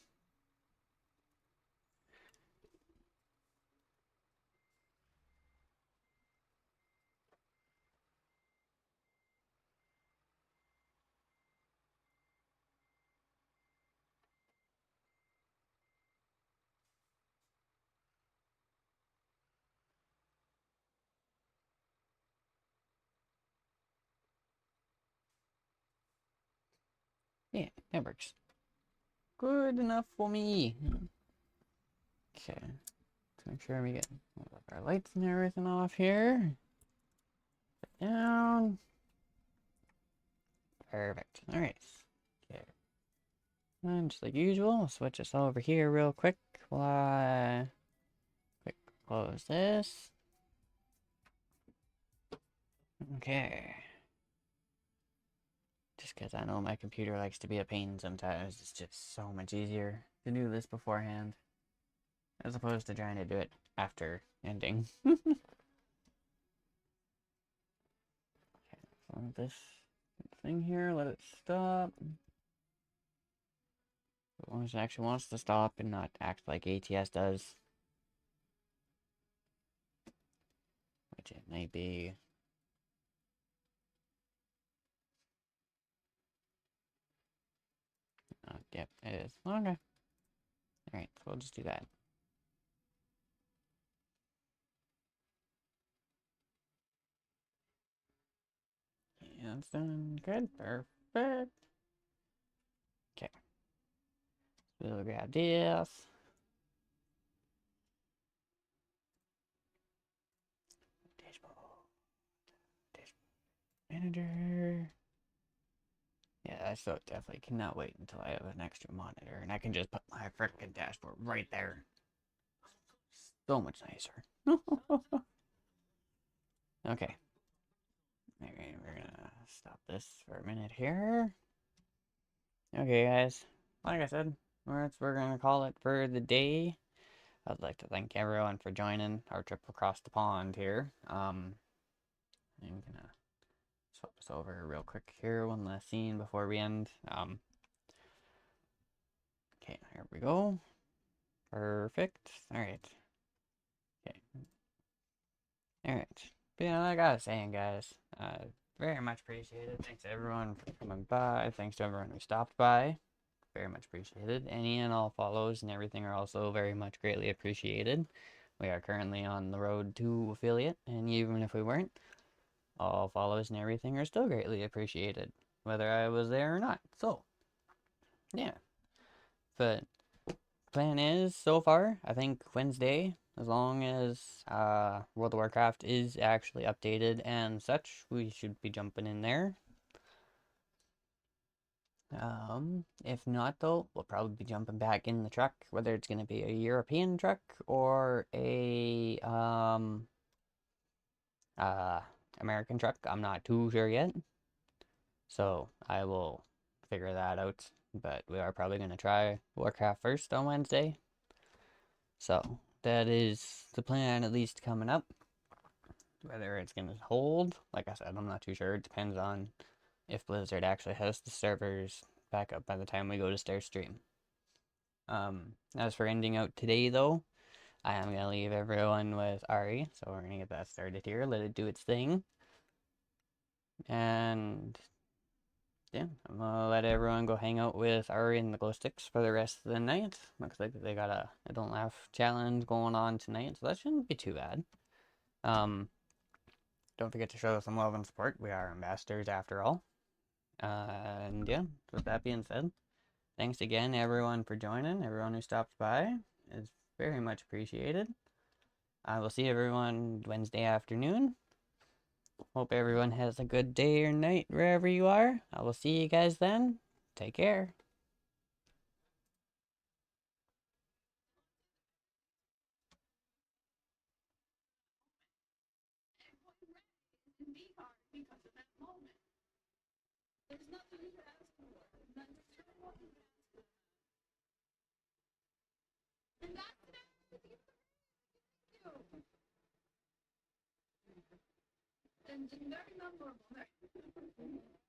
Yeah, that works. Good enough for me. Okay. Let's make sure we get our lights and everything off here. Down. Perfect. Alright. Okay. And just like usual, I'll switch us over here real quick while I quick close this. Okay. Just because I know my computer likes to be a pain sometimes. It's just so much easier to do this beforehand, as opposed to trying to do it after ending. So this thing here, let it stop. As long as it actually wants to stop and not act like ATS does. Which it may be. Yep, it is. Okay. Alright, so we'll just do that. Yeah, it's done. Good. Perfect. Okay. We'll grab this. Dashboard. Manager. Yeah, I so definitely cannot wait until I have an extra monitor and I can just put my freaking dashboard right there. So much nicer. Okay. Alright, we're gonna stop this for a minute here. Okay, guys. Like I said, we're gonna call it for the day. I'd like to thank everyone for joining our trip across the pond here. I'm gonna swap this over real quick here, one last scene before we end. Okay, here we go. Perfect. Alright. Okay. Alright. But yeah, like I was saying, guys, very much appreciated. Thanks to everyone for coming by. Thanks to everyone who stopped by. Very much appreciated. Any and all follows and everything are also very much greatly appreciated. We are currently on the road to affiliate, and even if we weren't, all follows and everything are still greatly appreciated, whether I was there or not. So, yeah. But plan is, so far, I think Wednesday, as long as World of Warcraft is actually updated and such, we should be jumping in there. If not though, we'll probably be jumping back in the truck, whether it's going to be a European truck or a American truck. I'm not too sure yet. So I will figure that out. But we are probably going to try Warcraft first on Wednesday. So that is the plan, at least coming up. Whether it's going to hold, like I said, I'm not too sure. It depends on if Blizzard actually has the servers back up by the time we go to start stream. As for ending out today, though, I am going to leave everyone with Ari. So we're going to get that started here. Let it do its thing. And yeah, I'm gonna let everyone go hang out with Ari and the glow sticks for the rest of the night. Looks like they got a don't laugh challenge going on tonight, so that shouldn't be too bad. Don't forget to show some love and support. We are ambassadors after all. And yeah, with that being said, thanks again everyone for joining. Everyone who stopped by is very much appreciated. I will see everyone Wednesday afternoon. Hope everyone has a good day or night wherever you are. I will see you guys then. Take care.